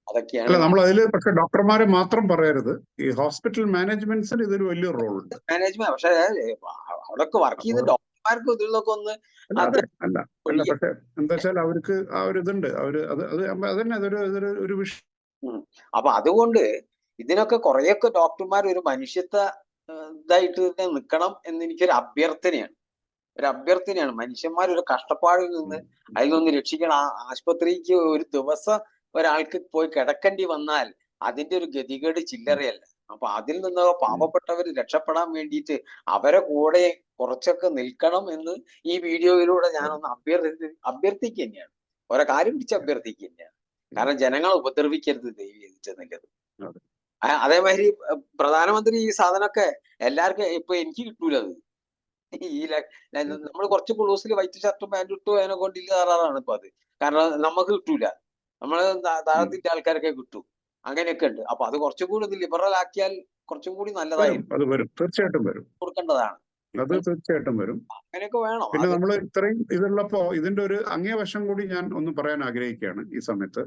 അതൊക്കെയാണ് നമ്മൾ അതിൽ. പക്ഷെ ഡോക്ടർമാരെ മാത്രം പറയരുത്, ഈ ഹോസ്പിറ്റൽ മാനേജ്മെന്റ്സിന് ഇതൊരു വലിയ റോൾ ഉണ്ട്. മാനേജ്മെന്റ്. പക്ഷെ അവിടെയൊക്കെ വർക്ക് ചെയ്ത ഡോക്ടർമാർക്ക് ഇതിലൊക്കെ ഒന്ന് അല്ല പക്ഷെ എന്താ വെച്ചാൽ അവർക്ക് ആ ഒരു ഇതുണ്ട്. അതന്നെ അതൊരു വിഷയം. അപ്പൊ അതുകൊണ്ട് ഇതിനൊക്കെ കുറെയൊക്കെ ഡോക്ടർമാർ ഒരു മനുഷ്യത്വ ഇതായിട്ട് തന്നെ നിൽക്കണം എന്ന് എനിക്കൊരു അഭ്യർത്ഥനയാണ്. മനുഷ്യന്മാർ ഒരു കഷ്ടപ്പാടിൽ നിന്ന് അതിൽ നിന്ന് രക്ഷിക്കണം. ആശുപത്രിക്ക് ഒരു ദിവസം ഒരാൾക്ക് പോയി കിടക്കേണ്ടി വന്നാൽ അതിന്റെ ഒരു ഗതികേട് ചില്ലറയല്ല. അപ്പൊ അതിൽ നിന്ന് പാവപ്പെട്ടവർ രക്ഷപ്പെടാൻ വേണ്ടിയിട്ട് അവരെ കൂടെ കുറച്ചൊക്കെ നിൽക്കണം എന്ന് ഈ വീഡിയോയിലൂടെ ഞാനൊന്ന് അഭ്യർത്ഥിക്കുക തന്നെയാണ്. ഓരോ കാര്യം പിടിച്ച് അഭ്യർത്ഥിക്കുക തന്നെയാണ്. കാരണം ജനങ്ങളെ ഉപദ്രവിക്കരുത് ദൈവീകരിച്ചെന്നുള്ളത്. അതേമാതിരി പ്രധാനമന്ത്രി ഈ സാധനമൊക്കെ എല്ലാവർക്കും ഇപ്പൊ എനിക്ക് കിട്ടൂല. അത് ഈ നമ്മൾ കുറച്ച് ക്ലോസിൽ വൈറ്റ് ഷർട്ടും പാൻറ് ഇട്ടു അതിനെ കൊണ്ടില്ലാറാണ് ഇപ്പൊ അത്. കാരണം നമുക്ക് കിട്ടൂല, നമ്മള് താഴത്തിന്റെ ആൾക്കാരൊക്കെ കിട്ടും. അങ്ങനെയൊക്കെ ഉണ്ട്. അപ്പൊ അത് കുറച്ചും കൂടി ലിബറൽ ആക്കിയാൽ കുറച്ചും കൂടി നല്ലതായിരിക്കും. തീർച്ചയായിട്ടും വരും, കൊടുക്കേണ്ടതാണ്. അത് തീർച്ചയായിട്ടും വരും. അങ്ങനെയൊക്കെ വേണം. പിന്നെ നമ്മൾ ഇത്രയും ഇതുള്ളപ്പോ ഇതിന്റെ ഒരു അങ്ങേവശം കൂടി ഞാൻ ഒന്ന് പറയാൻ ആഗ്രഹിക്കുകയാണ് ഈ സമയത്ത്.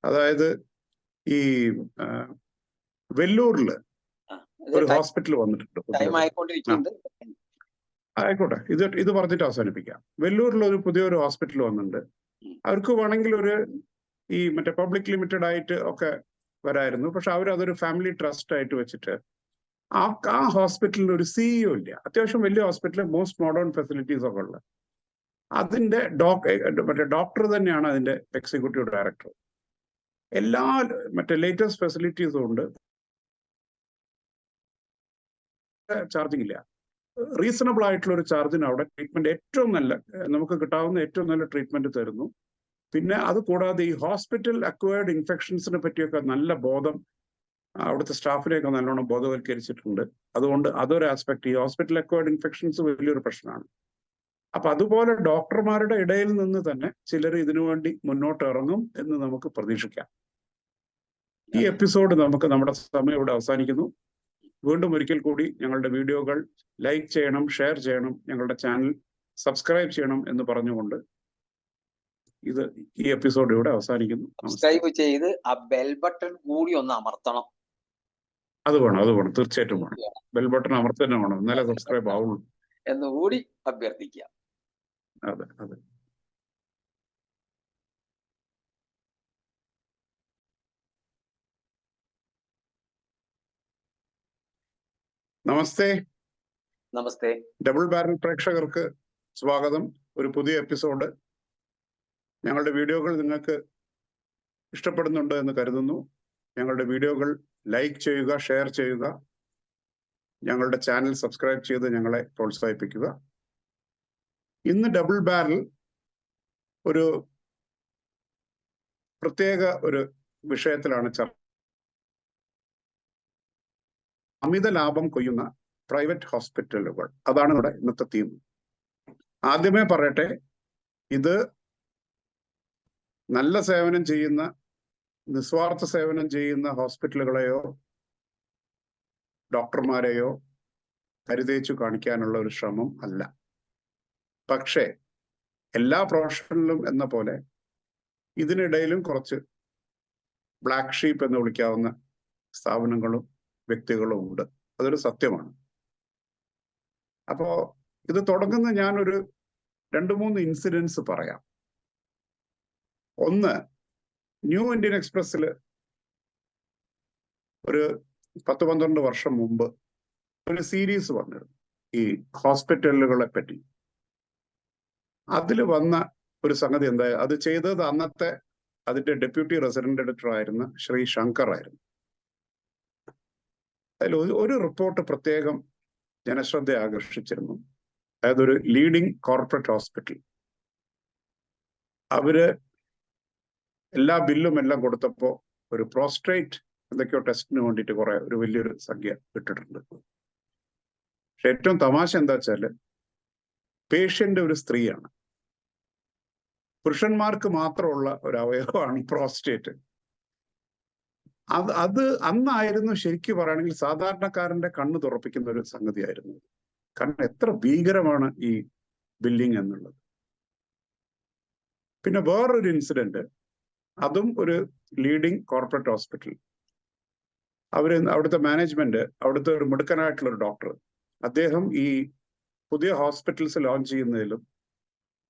അതായത് ഈ വെല്ലൂരില് ഒരു ഹോസ്പിറ്റൽ വന്നിട്ടുണ്ട്. ആയിക്കോട്ടെ, ഇത് പറഞ്ഞിട്ട് അവസാനിപ്പിക്കാം. വെല്ലൂരിൽ ഒരു പുതിയൊരു ഹോസ്പിറ്റൽ വന്നിട്ടുണ്ട്. അവർക്ക് വേണമെങ്കിൽ ഒരു ഈ മറ്റേ പബ്ലിക് ലിമിറ്റഡ് ആയിട്ട് ഒക്കെ വരായിരുന്നു. പക്ഷെ അവരതൊരു ഫാമിലി ട്രസ്റ്റ് ആയിട്ട് വെച്ചിട്ട് ആ ഹോസ്പിറ്റലിന് ഒരു സിഇഒ ഇല്ല. അത്യാവശ്യം വലിയ ഹോസ്പിറ്റൽ, മോസ്റ്റ് മോഡേൺ ഫെസിലിറ്റീസ് ഒക്കെ ഉള്ള. അതിന്റെ മറ്റേ ഡോക്ടർ തന്നെയാണ് അതിന്റെ എക്സിക്യൂട്ടീവ് ഡയറക്ടർ. എല്ലാ മറ്റേ ലേറ്റസ്റ്റ് ഫെസിലിറ്റീസും ഉണ്ട്. ചാർജിങ് ഇല്ല, റീസണബിൾ ആയിട്ടുള്ള ഒരു ചാർജിന് അവിടെ ട്രീറ്റ്മെന്റ് ഏറ്റവും നല്ല, നമുക്ക് കിട്ടാവുന്ന ഏറ്റവും നല്ല ട്രീറ്റ്മെന്റ് തരുന്നു. പിന്നെ അത് കൂടാതെ ഈ ഹോസ്പിറ്റൽ അക്വയർഡ് ഇൻഫെക്ഷൻസിനെ പറ്റിയൊക്കെ നല്ല ബോധം അവിടുത്തെ സ്റ്റാഫിനെയൊക്കെ നല്ലോണം ബോധവൽക്കരിച്ചിട്ടുണ്ട്. അതുകൊണ്ട് അതൊരു ആസ്പെക്ട്. ഈ ഹോസ്പിറ്റൽ അക്വയർഡ് ഇൻഫെക്ഷൻസ് വലിയൊരു പ്രശ്നമാണ്. അപ്പൊ അതുപോലെ ഡോക്ടർമാരുടെ ഇടയിൽ നിന്ന് തന്നെ ചിലർ ഇതിനു വേണ്ടി മുന്നോട്ട് ഇറങ്ങും എന്ന് നമുക്ക് പ്രതീക്ഷിക്കാം. ഈ എപ്പിസോഡ് നമ്മുടെ സമയം ഇവിടെ അവസാനിക്കുന്നു. വീണ്ടും ഒരിക്കൽ കൂടി ഞങ്ങളുടെ വീഡിയോകൾ ലൈക്ക് ചെയ്യണം, ഷെയർ ചെയ്യണം, ഞങ്ങളുടെ ചാനൽ സബ്സ്ക്രൈബ് ചെയ്യണം എന്ന് പറഞ്ഞുകൊണ്ട് ഈ എപ്പിസോഡ് ഇവിടെ അവസാനിക്കുന്നു. സബ്സ്ക്രൈബ് ചെയ്ത് ആ ബെൽ ബട്ടൺ കൂടി ഒന്ന് അമർത്തണം. അത് വേണം, തീർച്ചയായിട്ടും വേണം. ബെൽ ബട്ടൺ അമർത്തന്നെ വേണം, എന്നാലേ സബ്സ്ക്രൈബ് ആവുള്ളൂ എന്നുകൂടി അഭ്യർത്ഥിക്കാം. അതെ. നമസ്തേ. ഡബിൾ ബാരൽ പ്രേക്ഷകർക്ക് സ്വാഗതം. ഒരു പുതിയ എപ്പിസോഡ്. ഞങ്ങളുടെ വീഡിയോകൾ നിങ്ങൾക്ക് ഇഷ്ടപ്പെടുന്നുണ്ട് എന്ന് കരുതുന്നു. ഞങ്ങളുടെ വീഡിയോകൾ ലൈക്ക് ചെയ്യുക, ഷെയർ ചെയ്യുക, ഞങ്ങളുടെ ചാനൽ സബ്സ്ക്രൈബ് ചെയ്ത് ഞങ്ങളെ പ്രോത്സാഹിപ്പിക്കുക. ഇന്ന് ഡബിൾ ബാരൽ ഒരു പ്രത്യേക ഒരു വിഷയത്തിലാണ് ചർച്ച. അമിത ലാഭം കൊയ്യുന്ന പ്രൈവറ്റ് ഹോസ്പിറ്റലുകൾ. അതാണ് ഇവിടെ ഇന്നത്തെ തീം. ആദ്യമേ പറയട്ടെ, ഇത് നല്ല സേവനം ചെയ്യുന്ന, നിസ്വാർത്ഥ സേവനം ചെയ്യുന്ന ഹോസ്പിറ്റലുകളെയോ ഡോക്ടർമാരെയോ കരുതേച്ചു കാണിക്കാനുള്ള ഒരു ശ്രമം അല്ല. പക്ഷേ എല്ലാ പ്രൊഫഷനിലും എന്ന പോലെ ഇതിനിടയിലും കുറച്ച് ബ്ലാക്ക് ഷീപ്പ് എന്ന് വിളിക്കാവുന്ന സ്ഥാപനങ്ങളും വ്യക്തികളും ഉണ്ട്. അതൊരു സത്യമാണ്. അപ്പോ ഇത് തുടങ്ങുന്ന ഞാനൊരു 2-3 ഇൻസിഡൻസ് പറയാം. ഒന്ന്, ന്യൂ ഇന്ത്യൻ എക്സ്പ്രസ്സിൽ ഒരു 10-12 വർഷം മുമ്പ് ഒരു സീരീസ് വന്നിരുന്നു ഈ ഹോസ്പിറ്റലുകളെ പറ്റി. അതിൽ വന്ന ഒരു സംഗതി എന്താ, അത് ചെയ്തത് അന്നത്തെ അതിന്റെ ഡെപ്യൂട്ടി റെസിഡന്റ് എഡിറ്റർ ആയിരുന്ന ശ്രീ ശങ്കർ ആയിരുന്നു. അതിൽ ഒരു റിപ്പോർട്ട് പ്രത്യേകം ജനശ്രദ്ധ ആകർഷിച്ചിരുന്നു. അതായത് ഒരു ലീഡിങ് കോർപ്പറേറ്റ് ഹോസ്പിറ്റൽ, അവര് എല്ലാ ബില്ലും എല്ലാം കൊടുത്തപ്പോ ഒരു പ്രോസ്ട്രേറ്റ് എന്തൊക്കെയോ ടെസ്റ്റിന് വേണ്ടിയിട്ട് ഒരു വലിയൊരു സംഖ്യ ഇട്ടിട്ടുണ്ട്. പക്ഷെ ഏറ്റവും തമാശ എന്താ വെച്ചാല്, പേഷ്യന്റ് ഒരു സ്ത്രീയാണ്. പുരുഷന്മാർക്ക് മാത്രമുള്ള ഒരു അവയവമാണ് പ്രോസ്റ്റേറ്റ്. അത് അന്നായിരുന്നു ശരിക്കും പറയുകയാണെങ്കിൽ സാധാരണക്കാരന്റെ കണ്ണ് തുറപ്പിക്കുന്ന ഒരു സംഗതിയായിരുന്നു. കാരണം എത്ര ഭീകരമാണ് ഈ ബില്ലിംഗ് എന്നുള്ളത്. പിന്നെ വേറൊരു ഇൻസിഡന്റ്, അതും ഒരു ലീഡിങ് കോർപ്പറേറ്റ് ഹോസ്പിറ്റൽ. അവിടുത്തെ മാനേജ്മെന്റ്, അവിടുത്തെ ഒരു മിടുക്കനായിട്ടുള്ള ഒരു ഡോക്ടർ, അദ്ദേഹം ഈ പുതിയ ഹോസ്പിറ്റൽസ് ലോഞ്ച് ചെയ്യുന്നതിലും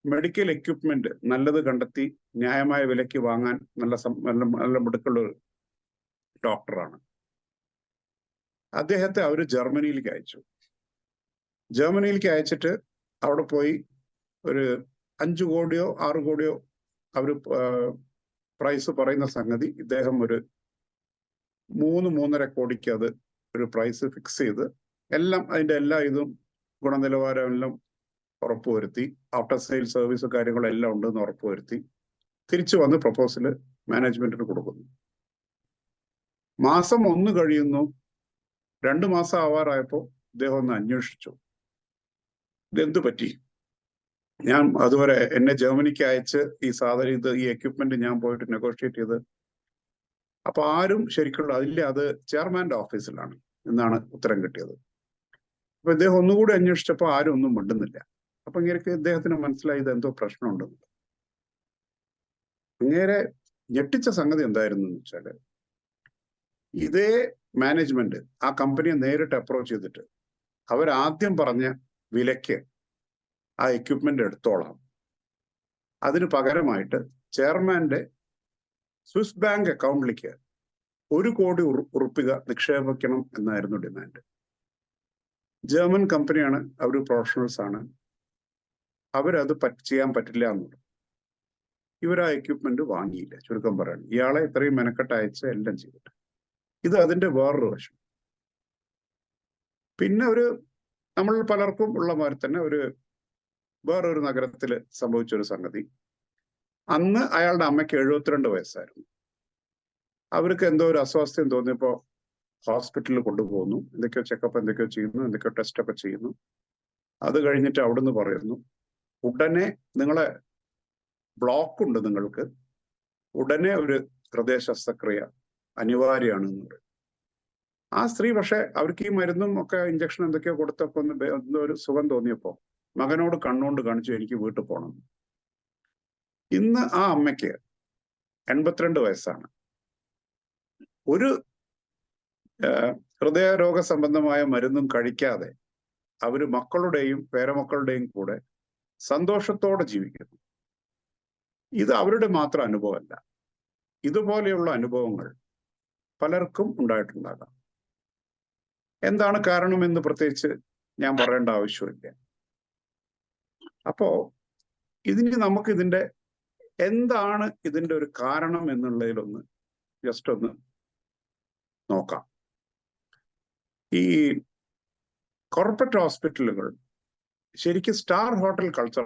മെഡിക്കൽ എക്യുപ്മെന്റ് നല്ലത് കണ്ടെത്തി ന്യായമായ വിലയ്ക്ക് വാങ്ങാൻ നല്ല മിടുക്കുള്ള ഒരു ഡോക്ടറാണ്. അദ്ദേഹത്തെ അവർ ജർമ്മനിയിലേക്ക് അയച്ചു. ജർമ്മനിയിലേക്ക് അയച്ചിട്ട് അവിടെ പോയി ഒരു 5 കോടിയോ 6 കോടിയോ അവർ പ്രൈസ് പറയുന്ന സംഗതി, ഇദ്ദേഹം ഒരു 3-3.5 കോടിക്ക് അത് ഒരു പ്രൈസ് ഫിക്സ് ചെയ്ത് അതിന്റെ എല്ലാ ഇതും ഗുണനിലവാരം എല്ലാം ഉറപ്പുവരുത്തി, ആഫ്റ്റർ സെയിൽ സർവീസ് കാര്യങ്ങളെല്ലാം ഉണ്ടെന്ന് ഉറപ്പുവരുത്തി തിരിച്ചു വന്ന് പ്രപ്പോസല് മാനേജ്മെന്റിന് കൊടുക്കുന്നു. മാസം 1 കഴിയുന്നു, 2 മാസം ആവാറായപ്പോൾ ഇദ്ദേഹം ഒന്ന് അന്വേഷിച്ചു, ഇതെന്തു പറ്റി? ഞാൻ അതുവരെ എന്നെ ജർമ്മനിക്ക് അയച്ച് ഈ എക്യുപ്മെന്റ് ഞാൻ പോയിട്ട് നെഗോഷിയേറ്റ് ചെയ്ത്, അപ്പൊ ആരും ശരിക്കുള്ള അത് ചെയർമാന്റെ ഓഫീസിലാണ് എന്നാണ് ഉത്തരം കിട്ടിയത്. അപ്പൊ ഇദ്ദേഹം ഒന്നുകൂടി അന്വേഷിച്ചപ്പോൾ ആരും ഒന്നും മിണ്ടുന്നില്ല. അപ്പൊ ഇദ്ദേഹത്തിന് മനസ്സിലായി ഇത് എന്തോ പ്രശ്നമുണ്ടെന്ന്. അങ്ങേരെ ഞെട്ടിച്ച സംഗതി എന്തായിരുന്നു എന്ന് വെച്ചാല്, ഇതേ മാനേജ്മെന്റ് ആ കമ്പനിയെ നേരിട്ട് അപ്രോച്ച് ചെയ്തിട്ട് അവരാദ്യം പറഞ്ഞ വിലയ്ക്ക് ആ എക്യുപ്മെന്റ് എടുത്തോളാം, അതിന് പകരമായിട്ട് ചെയർമാന്റെ സ്വിസ് ബാങ്ക് അക്കൗണ്ടിലേക്ക് 1 കോടി ഉറുപ്പിക നിക്ഷേപിക്കണം എന്നായിരുന്നു ഡിമാൻഡ്. ജർമ്മൻ കമ്പനിയാണ്, അവർ പ്രൊഫഷണൽസ് ആണ്, അവരത് ചെയ്യാൻ പറ്റില്ല എന്നുള്ളത്. ഇവർ ആ എക്യുപ്മെന്റ് വാങ്ങിയില്ല. ചുരുക്കം പറയാണ്, ഇയാളെ ഇത്രയും മെനക്കെട്ട് അയച്ച് എല്ലാം ചെയ്തിട്ട്. ഇത് അതിന്റെ വേറൊരു വശം. പിന്നെ നമ്മൾ പലർക്കും ഉള്ള മാതിരി തന്നെ വേറൊരു നഗരത്തിൽ സംഭവിച്ചൊരു സംഗതി. അന്ന് അയാളുടെ അമ്മയ്ക്ക് 72 വയസ്സായിരുന്നു. അവർക്ക് എന്തോ ഒരു അസ്വാസ്ഥ്യം തോന്നിയപ്പോ ഹോസ്പിറ്റലിൽ കൊണ്ടുപോകുന്നു, എന്തൊക്കെയോ ചെക്കപ്പ് എന്തൊക്കെയോ ചെയ്യുന്നു, എന്തൊക്കെയോ ടെസ്റ്റ് ഒക്കെ ചെയ്യുന്നു. അത് കഴിഞ്ഞിട്ട് അവിടുന്ന് പറയുന്നു, ഉടനെ നിങ്ങളെ ബ്ലോക്ക് ഉണ്ട്, നിങ്ങൾക്ക് ഉടനെ ഒരു ഹൃദയ ശസ്ത്രക്രിയ അനിവാര്യമാണ് എന്ന് പറയും. ആ സ്ത്രീ പക്ഷെ അവർക്ക് ഈ മരുന്നും ഒക്കെ ഇഞ്ചക്ഷൻ എന്തൊക്കെയോ കൊടുത്തപ്പോ എന്തോ ഒരു സുഖം തോന്നിയപ്പോ മകനോട് കണ്ണുകൊണ്ട് കാണിച്ചു, എനിക്ക് വീട്ടിൽ പോകണം. ഇന്ന് ആ അമ്മയ്ക്ക് 82 വയസ്സാണ്. ഒരു ഹൃദയരോഗ സംബന്ധമായ മരുന്നും കഴിക്കാതെ അവര് മക്കളുടെയും പേരമക്കളുടെയും കൂടെ സന്തോഷത്തോടെ ജീവിക്കുന്നു. ഇത് അവരുടെ മാത്രം അനുഭവമല്ല, ഇതുപോലെയുള്ള അനുഭവങ്ങൾ പലർക്കും ഉണ്ടായിട്ടുണ്ടാകാം. എന്താണ് കാരണമെന്ന് പ്രത്യേകിച്ച് ഞാൻ പറയേണ്ട ആവശ്യമില്ല. അപ്പോ നമുക്ക് എന്താണ് ഇതിന്റെ ഒരു കാരണം എന്നുള്ളതിലൊന്ന് ജസ്റ്റ് ഒന്ന് നോക്കാം. ഈ കോർപ്പറേറ്റ് ഹോസ്പിറ്റലുകൾ ശരിക്കും സ്റ്റാർ ഹോട്ടൽ കൾച്ചർ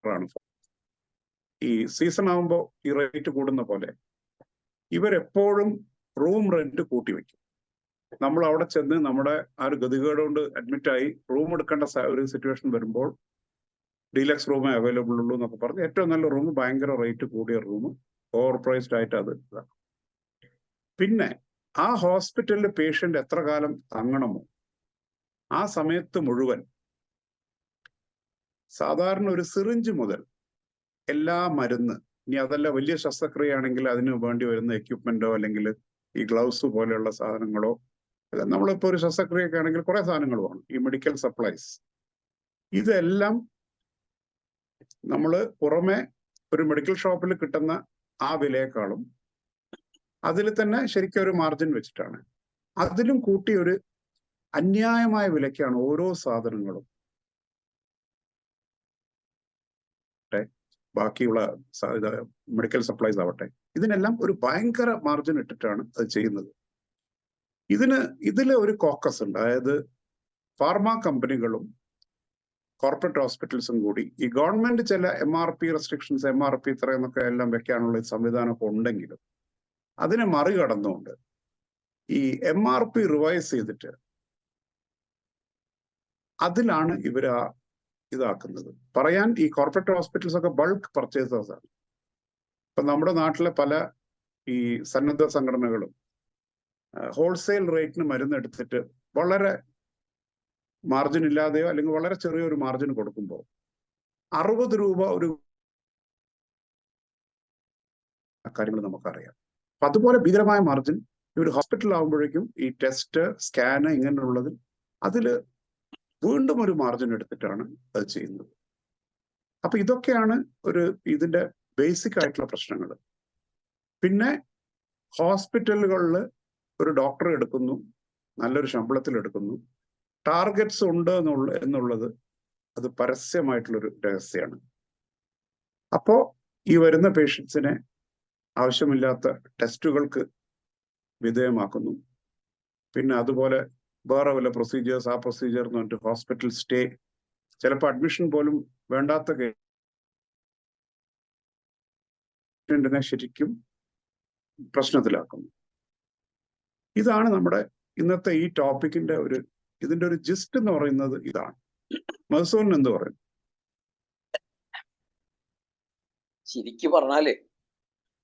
ആണ്. ഈ സീസൺ ആകുമ്പോൾ ഈ റേറ്റ് കൂടുന്ന പോലെ ഇവരെപ്പോഴും റൂം റെന്റ് കൂട്ടിവെക്കും. നമ്മൾ അവിടെ ചെന്ന് നമ്മുടെ ആ ഒരു ഗതികേട് കൊണ്ട് അഡ്മിറ്റായി റൂം എടുക്കേണ്ട ഒരു സിറ്റുവേഷൻ വരുമ്പോൾ ഡീലക്സ് റൂമേ അവൈലബിൾ ഉള്ളൂ എന്നൊക്കെ പറഞ്ഞ് ഏറ്റവും നല്ല റൂം, ഭയങ്കര റേറ്റ് കൂടിയ റൂം, ഓവർ പ്രൈസ്ഡ് ആയിട്ട് അത് ഇതാണ്. പിന്നെ ആ ഹോസ്പിറ്റലിൽ പേഷ്യന്റ് എത്ര കാലം തങ്ങണമോ ആ സമയത്ത് മുഴുവൻ സാധാരണ ഒരു സിറിഞ്ച് മുതൽ എല്ലാ മരുന്ന്, ഇനി അതല്ല വലിയ ശസ്ത്രക്രിയ ആണെങ്കിൽ അതിന് വേണ്ടി വരുന്ന എക്യുപ്മെന്റോ അല്ലെങ്കിൽ ഈ ഗ്ലൗസ് പോലെയുള്ള സാധനങ്ങളോ, നമ്മളിപ്പോൾ ഒരു ശസ്ത്രക്രിയൊക്കെ ആണെങ്കിൽ കുറെ സാധനങ്ങൾ വേണം, ഈ മെഡിക്കൽ സപ്ലൈസ്, ഇതെല്ലാം നമ്മൾ പുറമെ ഒരു മെഡിക്കൽ ഷോപ്പിൽ കിട്ടുന്ന ആ വിലയേക്കാളും അതിൽ തന്നെ ശരിക്കും ഒരു മാർജിൻ വെച്ചിട്ടാണ്, അതിലും കൂട്ടി ഒരു അന്യായമായ വിലയ്ക്കാണ് ഓരോ സാധനങ്ങളും ബാക്കിയുള്ള മെഡിക്കൽ സപ്ലൈസ് ആവട്ടെ, ഇതിനെല്ലാം ഒരു ഭയങ്കര മാർജിൻ ഇട്ടിട്ടാണ് അത് ചെയ്യുന്നത്. ഇതില് ഒരു കോക്കസ് ഉണ്ട്. അതായത് ഫാർമ കമ്പനികളും കോർപ്പറേറ്റ് ഹോസ്പിറ്റൽസും കൂടി ഈ ഗവൺമെന്റ് ചില MRP റെസ്ട്രിക്ഷൻസ്, MRP ഇത്രയെന്നൊക്കെ എല്ലാം വെക്കാനുള്ള സംവിധാനമൊക്കെ ഉണ്ടെങ്കിലും അതിനെ മറികടന്നുകൊണ്ട് ഈ MRP റിവൈസ് ചെയ്തിട്ട് അതിലാണ് ഇവർ ഇതാക്കുന്നത്. പറയാൻ ഈ കോർപ്പറേറ്റ് ഹോസ്പിറ്റൽസ് ഒക്കെ ബൾക്ക് പർച്ചേസേഴ്സ് ആണ്. ഇപ്പൊ നമ്മുടെ നാട്ടിലെ പല ഈ സന്നദ്ധ സംഘടനകളും ഹോൾസെയിൽ റേറ്റിന് മരുന്ന് എടുത്തിട്ട് വളരെ മാർജിൻ ഇല്ലാതെയോ അല്ലെങ്കിൽ വളരെ ചെറിയൊരു മാർജിൻ കൊടുക്കുമ്പോൾ 60 രൂപ ഒരു കാര്യങ്ങൾ നമുക്കറിയാം. അപ്പൊ അതുപോലെ ഭീകരമായ മാർജിൻ ഈ ഒരു ഹോസ്പിറ്റൽ ആകുമ്പോഴേക്കും ഈ ടെസ്റ്റ്, സ്കാന് ഇങ്ങനെയുള്ളതിൽ അതിൽ വീണ്ടും ഒരു മാർജിൻ എടുത്തിട്ടാണ് അത് ചെയ്യുന്നത്. അപ്പൊ ഇതൊക്കെയാണ് ഇതിന്റെ ബേസിക് ആയിട്ടുള്ള പ്രശ്നങ്ങൾ. പിന്നെ ഹോസ്പിറ്റലുകളിൽ ഒരു ഡോക്ടറെ എടുക്കുന്നു, നല്ലൊരു ശമ്പളത്തിൽ എടുക്കുന്നു, ടാർഗറ്റ്സ് ഉണ്ട് എന്നുള്ളത് അത് പരസ്യമായിട്ടുള്ളൊരു രഹസ്യമാണ്. അപ്പോ ഈ വരുന്ന പേഷ്യൻസിനെ ആവശ്യമില്ലാത്ത ടെസ്റ്റുകൾക്ക് വിധേയമാക്കുന്നു. പിന്നെ അതുപോലെ വേറെ വല്ല പ്രൊസീജിയേഴ്സ്, ആ പ്രൊസീജിയർ എന്ന് പറഞ്ഞിട്ട് ഹോസ്പിറ്റൽ സ്റ്റേ, ചിലപ്പോൾ അഡ്മിഷൻ പോലും വേണ്ടാത്ത പേഷ്യന്റിനെ ശരിക്കും പ്രശ്നത്തിലാക്കുന്നു. ഇതാണ് നമ്മുടെ ഇന്നത്തെ ഈ ടോപ്പിക്കിന്റെ ഇതിന്റെ ഒരു ജിസ്റ്റ് എന്ന് പറയുന്നത് ഇതാണ്. മധുസൂദനൻ എന്ത് പറയും? ശരിക്കു പറഞ്ഞാല്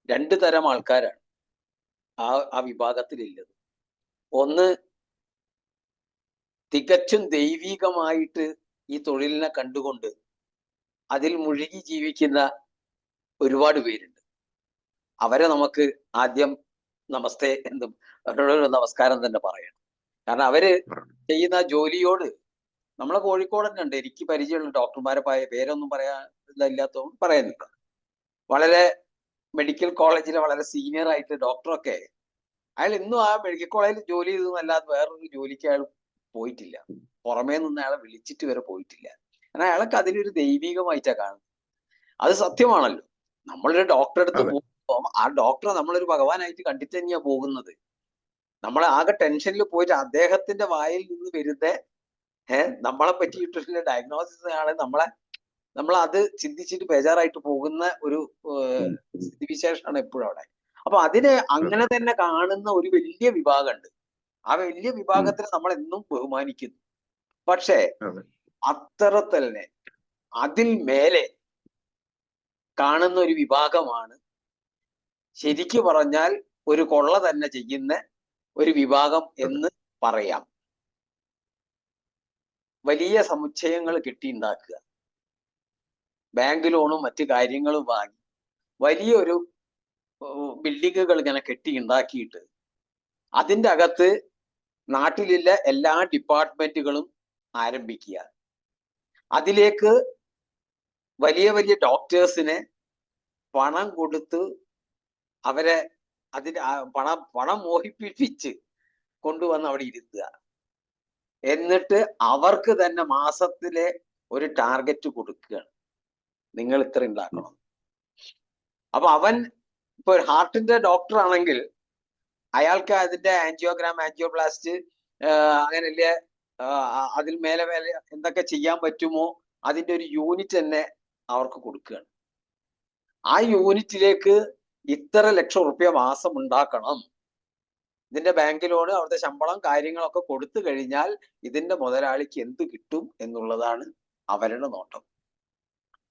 2 തരം ആൾക്കാരാണ് ആ വിഭാഗത്തിലുള്ളത്. ഒന്ന്, തികച്ചും ദൈവികമായിട്ട് ഈ തൊഴിലിനെ കണ്ടുകൊണ്ട് അതിൽ മുഴുകി ജീവിക്കുന്ന ഒരുപാട് പേരുണ്ട്. അവരെ നമുക്ക് ആദ്യം നമസ്തേ എന്നും അവരോടൊരു നമസ്കാരം തന്നെ പറയണം. കാരണം അവര് ചെയ്യുന്ന ജോലിയോട്, നമ്മളെ കോഴിക്കോട് തന്നെ ഉണ്ട്, എനിക്ക് പരിചയമുള്ള ഡോക്ടർമാരെ പേരൊന്നും പറയാനില്ലാത്തതുകൊണ്ട് പറയുന്നില്ല. വളരെ മെഡിക്കൽ കോളേജിലെ വളരെ സീനിയർ ആയിട്ട് ഡോക്ടറൊക്കെ, അയാൾ ഇന്നും ആ മെഡിക്കൽ കോളേജിൽ ജോലി ചെയ്തതല്ലാതെ വേറൊരു ജോലിക്ക് അയാൾ പോയിട്ടില്ല. പുറമേ നിന്ന് അയാളെ വിളിച്ചിട്ട് വരെ പോയിട്ടില്ല. കാരണം അയാൾക്ക് അതിലൊരു ദൈവികമായിട്ടാണ് കാണുന്നത്. അത് സത്യമാണല്ലോ. നമ്മളൊരു ഡോക്ടറെ അടുത്ത് പോകുമ്പോൾ ആ ഡോക്ടറെ നമ്മളൊരു ഭഗവാനായിട്ട് കണ്ടിട്ട് തന്നെയാ പോകുന്നത്. നമ്മളെ ആകെ ടെൻഷനിൽ പോയിട്ട് അദ്ദേഹത്തിന്റെ വായിൽ നിന്ന് വരുന്ന നമ്മളെ പറ്റിയിട്ടുള്ള ഡയഗ്നോസിസ് ആണ് നമ്മൾ അത് ചിന്തിച്ചിട്ട് ബേജാറായിട്ട് പോകുന്ന ഒരു സ്ഥിതിവിശേഷമാണ് എപ്പോഴും അവിടെ. അപ്പൊ അതിനെ അങ്ങനെ തന്നെ കാണുന്ന ഒരു വലിയ വിഭാഗമുണ്ട്. ആ വലിയ വിഭാഗത്തിനെ നമ്മൾ എന്നും ബഹുമാനിക്കുന്നു. പക്ഷേ അത്തരത്തന്നെ അതിൽ മേലെ കാണുന്ന ഒരു വിഭാഗമാണ് ശരിക്കു പറഞ്ഞാൽ ഒരു കൊള്ള തന്നെ ചെയ്യുന്ന ഒരു വിഭാഗം എന്ന് പറയാം. വലിയ സമുച്ചയങ്ങൾ കെട്ടിയുണ്ടാക്കുക, ബാങ്ക് ലോണും മറ്റു കാര്യങ്ങളും വാങ്ങി വലിയൊരു ബിൽഡിങ്ങുകൾ ഇങ്ങനെ കെട്ടിയുണ്ടാക്കിയിട്ട് അതിൻ്റെ അകത്ത് നാട്ടിലുള്ള എല്ലാ ഡിപ്പാർട്ട്മെന്റുകളും ആരംഭിക്കുക. അതിലേക്ക് വലിയ വലിയ ഡോക്ടേഴ്സിനെ പണം കൊടുത്ത് അവരെ പണം മോഹിപ്പിച്ച് കൊണ്ടുവന്ന് അവിടെ ഇരുത്തുക. എന്നിട്ട് അവർക്ക് തന്നെ മാസത്തിലെ ഒരു ടാർഗറ്റ് കൊടുക്കുകയാണ്, നിങ്ങൾ ഇത്ര ഉണ്ടാക്കണം. അപ്പൊ അവൻ ഇപ്പൊ ഒരു ഹാർട്ടിന്റെ ഡോക്ടർ ആണെങ്കിൽ അയാൾക്ക് അതിന്റെ ആൻജിയോഗ്രാം, ആൻജിയോപ്ലാസ്റ്റ്, അങ്ങനെയല്ല അതിൽ മേലെ എന്തൊക്കെ ചെയ്യാൻ പറ്റുമോ അതിന്റെ ഒരു യൂണിറ്റ് തന്നെ അവർക്ക് കൊടുക്കുകയാണ്. ആ യൂണിറ്റിലേക്ക് ഇത്ര ലക്ഷം റുപ്യ മാസം ഉണ്ടാക്കണം. ഇതിന്റെ ബാങ്ക് ലോണ്, അവിടുത്തെ ശമ്പളം, കാര്യങ്ങളൊക്കെ കൊടുത്തു കഴിഞ്ഞാൽ ഇതിന്റെ മുതലാളിക്ക് എന്ത് കിട്ടും എന്നുള്ളതാണ് അവരുടെ നോട്ടം.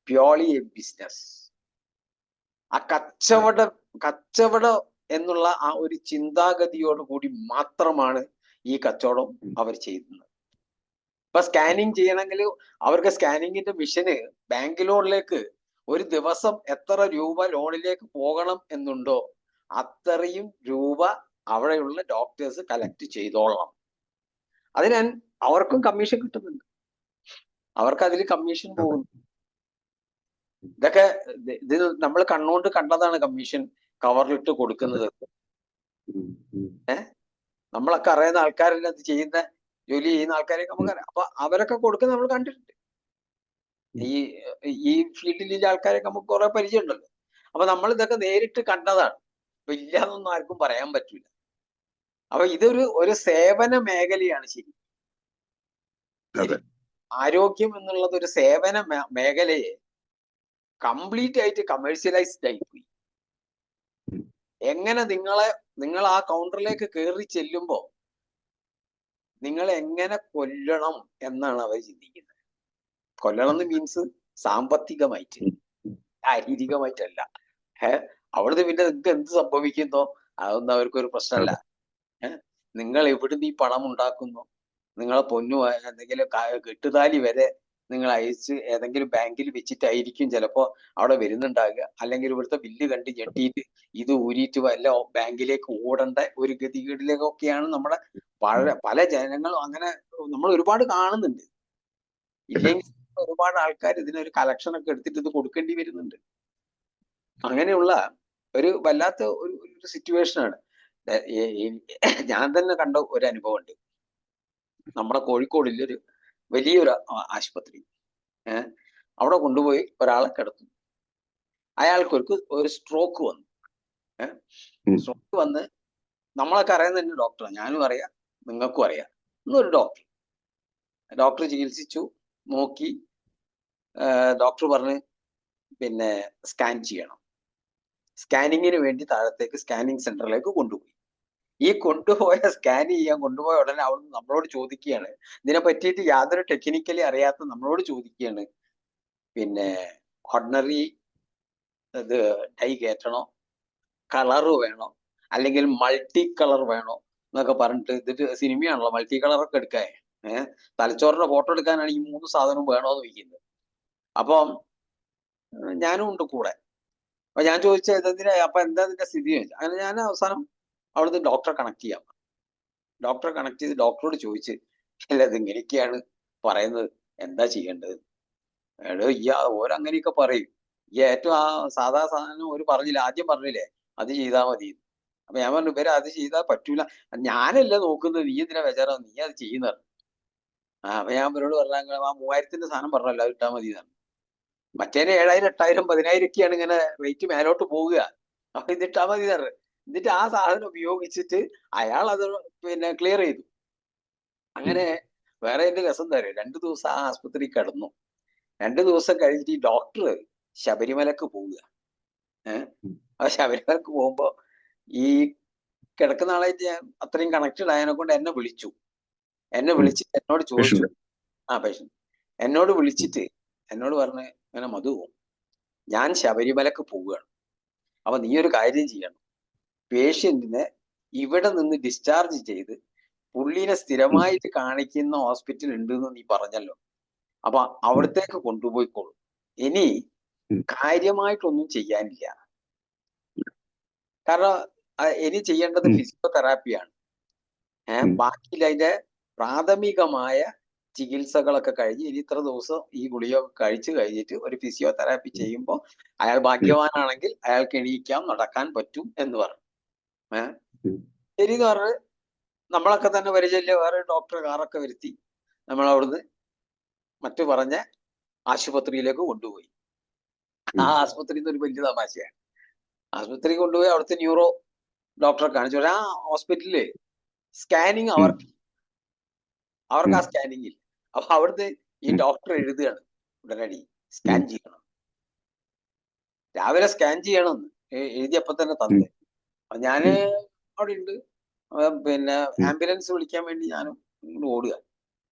Purely A business. ആ കച്ചവടം എന്നുള്ള ആ ഒരു ചിന്താഗതിയോട് കൂടി മാത്രമാണ് ഈ കച്ചവടം അവർ ചെയ്യുന്നത്. ഇപ്പൊ സ്കാനിങ് ചെയ്യണമെങ്കിൽ അവർക്ക് സ്കാനിങ്ങിന്റെ മിഷന് ബാങ്ക് ലോണിലേക്ക് ഒരു ദിവസം എത്ര രൂപ ലോണിലേക്ക് പോകണം എന്നുണ്ടോ അത്രയും രൂപ അവിടെയുള്ള ഡോക്ടേഴ്സ് കളക്ട് ചെയ്തോളണം. അതിന് അവർക്കും കമ്മീഷൻ കിട്ടുന്നുണ്ട്, അവർക്ക് അതിൽ കമ്മീഷൻ പോകുന്നു. ഇതൊക്കെ ഇത് നമ്മൾ കണ്ണുകൊണ്ട് കണ്ടതാണ്, കമ്മീഷൻ കവറിലിട്ട് കൊടുക്കുന്നത്. നമ്മളൊക്കെ അറിയുന്ന ആൾക്കാരെല്ലാം അത് ചെയ്യുന്ന ജോലി ചെയ്യുന്ന ആൾക്കാരെയൊക്കെ നമുക്കറിയാം. അപ്പൊ അവരൊക്കെ കൊടുക്കുന്നത് നമ്മൾ കണ്ടിട്ടുണ്ട്. ഈ ഫീൽഡിലുള്ള ആൾക്കാരൊക്കെ നമുക്ക് കുറെ പരിചയം ഉണ്ടല്ലോ. അപ്പൊ നമ്മൾ ഇതൊക്കെ നേരിട്ട് കണ്ടതാണ്. അപ്പൊ ഇല്ലാന്നൊന്നും ആർക്കും പറയാൻ പറ്റില്ല. അപ്പൊ ഒരു സേവന മേഖലയാണ്. ശരി, ആരോഗ്യം എന്നുള്ളത് ഒരു സേവന മേഖലയെ കംപ്ലീറ്റ് ആയിട്ട് കമേഴ്ഷ്യലൈസ്ഡ് ആയിപ്പോയി. എങ്ങനെ നിങ്ങൾ ആ കൗണ്ടറിലേക്ക് കയറി ചെല്ലുമ്പോ നിങ്ങൾ എങ്ങനെ കൊല്ലണം എന്നാണ് അവർ ചിന്തിക്കുന്നത്. കൊല്ലണം എന്ന് മീൻസ് സാമ്പത്തികമായിട്ട്, ശാരീരികമായിട്ടല്ല. അവിടുന്ന് പിന്നെ നിങ്ങൾക്ക് എന്ത് സംഭവിക്കുന്നോ അതൊന്നും അവർക്കൊരു പ്രശ്നമല്ല. നിങ്ങൾ എവിടുന്ന് ഈ പണം ഉണ്ടാക്കുന്നു, നിങ്ങളെ പൊന്നു എന്തെങ്കിലും കെട്ടുതാലി വരെ നിങ്ങൾ അയച്ച് ഏതെങ്കിലും ബാങ്കിൽ വെച്ചിട്ടായിരിക്കും ചിലപ്പോ അവിടെ വരുന്നുണ്ടാകുക. അല്ലെങ്കിൽ ഇവിടുത്തെ ബില്ല് കണ്ട് ഞെട്ടിയിട്ട് ഇത് ഊരിയിട്ട് വല്ല ബാങ്കിലേക്ക് ഓടേണ്ട ഒരു ഗതികേടിലേക്കൊക്കെയാണ് നമ്മുടെ പല ജനങ്ങളും അങ്ങനെ നമ്മൾ ഒരുപാട് കാണുന്നുണ്ട്. ഇല്ലെങ്കിൽ ഒരുപാട് ആൾക്കാർ ഇതിനൊരു കളക്ഷൻ ഒക്കെ എടുത്തിട്ട് ഇത് കൊടുക്കേണ്ടി വരുന്നുണ്ട്. അങ്ങനെയുള്ള ഒരു വല്ലാത്ത ഒരു സിറ്റുവേഷനാണ്. ഞാൻ തന്നെ കണ്ട ഒരു അനുഭവം ഉണ്ട്. നമ്മുടെ കോഴിക്കോടിൽ ഒരു വലിയൊരു ആശുപത്രി, അവിടെ കൊണ്ടുപോയി ഒരാളെ കിടത്തും. അയാൾക്ക് ഒരു സ്ട്രോക്ക് വന്നു. സ്ട്രോക്ക് വന്ന് നമ്മളൊക്കെ അറിയുന്ന തന്നെ ഡോക്ടറാണ്, ഞാനും അറിയാം, നിങ്ങൾക്കും അറിയാം. ഇന്നൊരു ഡോക്ടർ ചികിത്സിച്ചു, നോക്കി. ഡോക്ടർ പറഞ്ഞ് പിന്നെ സ്കാൻ ചെയ്യണം. സ്കാനിങ്ങിന് വേണ്ടി താഴത്തേക്ക് സ്കാനിങ് സെന്ററിലേക്ക് കൊണ്ടുപോയി. ഈ സ്കാൻ ചെയ്യാൻ കൊണ്ടുപോയ ഉടനെ അവിടുന്ന് നമ്മളോട് ചോദിക്കുകയാണ്, ഇതിനെ പറ്റിയിട്ട് യാതൊരു ടെക്നിക്കലി അറിയാത്ത നമ്മളോട് ചോദിക്കുകയാണ്, പിന്നെ ഓർഡിനറി ഇത് ഡൈ കയറ്റണോ, കളറ് വേണോ, അല്ലെങ്കിൽ മൾട്ടി കളർ വേണോ എന്നൊക്കെ പറഞ്ഞിട്ട്. ഇതിട്ട് സിനിമയാണല്ലോ മൾട്ടി കളറൊക്കെ എടുക്കാൻ. തലച്ചോറിന്റെ ഫോട്ടോ എടുക്കാനാണ് ഈ 3 സാധനം വേണോന്ന് ചോദിക്കുന്നത്. അപ്പം ഞാനും ഉണ്ട് കൂടെ. അപ്പൊ ഞാൻ ചോദിച്ചത് എന്തിനാ, അപ്പൊ എന്താ ഇതിന്റെ സ്ഥിതി ചോദിച്ചു. അങ്ങനെ ഞാൻ അവസാനം അവിടുന്ന് ഡോക്ടറെ കണക്ട് ചെയ്യാം. ഡോക്ടറെ കണക്ട് ചെയ്ത് ഡോക്ടറോട് ചോദിച്ച്, അല്ല ഇത് ഇങ്ങനെയൊക്കെയാണ് പറയുന്നത്, എന്താ ചെയ്യേണ്ടത്? ഓരങ്ങനെയൊക്കെ പറയും. ഈ ഏറ്റവും ആ സാധാ സാധനം ഒരു പറഞ്ഞില്ല, ആദ്യം പറഞ്ഞില്ലേ അത് ചെയ്താൽ മതി. അപ്പൊ ഞാൻ പറഞ്ഞു, ഇവരെ അത് ചെയ്താൽ പറ്റൂല, ഞാനല്ല നോക്കുന്നത്, നീ എന്തിനാ വിചാരോ, നീ അത് ചെയ്യുന്നത്. അപ്പൊ ഞാൻ ഇവരോട് പറഞ്ഞ ആ 3000-ന്റെ സാധനം പറഞ്ഞല്ലോ അത് ഇട്ടാൽ മതി എന്നാണ്. മറ്റേനെ 7000, 8000, 10000 ഒക്കെയാണ് ഇങ്ങനെ റേറ്റ് മേലോട്ട് പോവുക. അപ്പൊ ഇതിട്ടാ മതി തരണം. എന്നിട്ട് ആ സാധനം ഉപയോഗിച്ചിട്ട് അയാൾ അത് പിന്നെ ക്ലിയർ ചെയ്തു. അങ്ങനെ വേറെ എന്റെ രസം തരും, 2 ദിവസം ആ ആസ്പത്രി കിടന്നു. 2 ദിവസം കഴിഞ്ഞിട്ട് ഈ ഡോക്ടർ ശബരിമലക്ക് പോവുക. ആ ശബരിമലക്ക് പോകുമ്പോ ഈ കിടക്കുന്ന ആളായിട്ട് ഞാൻ അത്രയും കണക്റ്റഡ് ആയതിനെ കൊണ്ട് എന്നെ വിളിച്ചിട്ട് എന്നോട് ചോദിച്ചു, പേഷ്യന്റ് എന്നോട് വിളിച്ചിട്ട് എന്നോട് പറഞ്ഞ്, ഇങ്ങനെ മധു, ഞാൻ ശബരിമലക്ക് പോവുകയാണ്, അപ്പൊ നീ ഒരു കാര്യം ചെയ്യണം, പേഷ്യന്റിനെ ഇവിടെ നിന്ന് ഡിസ്ചാർജ് ചെയ്ത് പുള്ളിനെ സ്ഥിരമായിട്ട് കാണിക്കുന്ന ഹോസ്പിറ്റൽ ഉണ്ട് എന്ന് നീ പറഞ്ഞല്ലോ, അപ്പൊ അവിടത്തേക്ക് കൊണ്ടുപോയിക്കോളൂ. ഇനി കാര്യമായിട്ടൊന്നും ചെയ്യാനില്ല, കാരണം ഇനി ചെയ്യേണ്ടത് ഫിസിയോതെറാപ്പിയാണ്. ബാക്കിയിൽ അതിന്റെ പ്രാഥമികമായ ചികിത്സകളൊക്കെ കഴിഞ്ഞ് ഇനി ഇത്ര ദിവസം ഈ ഗുളികയൊക്കെ കഴിച്ചു കഴിഞ്ഞിട്ട് ഒരു ഫിസിയോതെറാപ്പി ചെയ്യുമ്പോൾ അയാൾ ഭാഗ്യവാനാണെങ്കിൽ അയാൾക്ക് എണീക്കാം, നടക്കാൻ പറ്റും എന്ന് പറഞ്ഞു. ശരി എന്ന് പറഞ്ഞ് നമ്മളൊക്കെ തന്നെ പരിചയമില്ല, വേറെ ഡോക്ടർ കാറൊക്കെ വരുത്തി നമ്മൾ അവിടുന്ന് മറ്റു പറഞ്ഞ ആശുപത്രിയിലേക്ക് കൊണ്ടുപോയി. ആ ആശുപത്രിയിൽ നിന്ന് ഒരു വലിയ തമാശയാണ്. ആശുപത്രി കൊണ്ടുപോയി അവിടുത്തെ ന്യൂറോ ഡോക്ടറെ കാണിച്ചു. ആ ഹോസ്പിറ്റലില് സ്കാനിങ് അവർക്ക് ആ സ്കാനിങ് ഇല്ല. അപ്പൊ അവിടുത്തെ ഈ ഡോക്ടർ എഴുതുകയാണ് ഉടനടി സ്കാൻ ചെയ്യണം, രാവിലെ സ്കാൻ ചെയ്യണമെന്ന് എഴുതിയപ്പോ തന്നെ തന്നെ. ഞാന് അവിടെ ഉണ്ട്, പിന്നെ ആംബുലൻസ് വിളിക്കാൻ വേണ്ടി ഞാനും ഇങ്ങോട്ട് ഓടുക.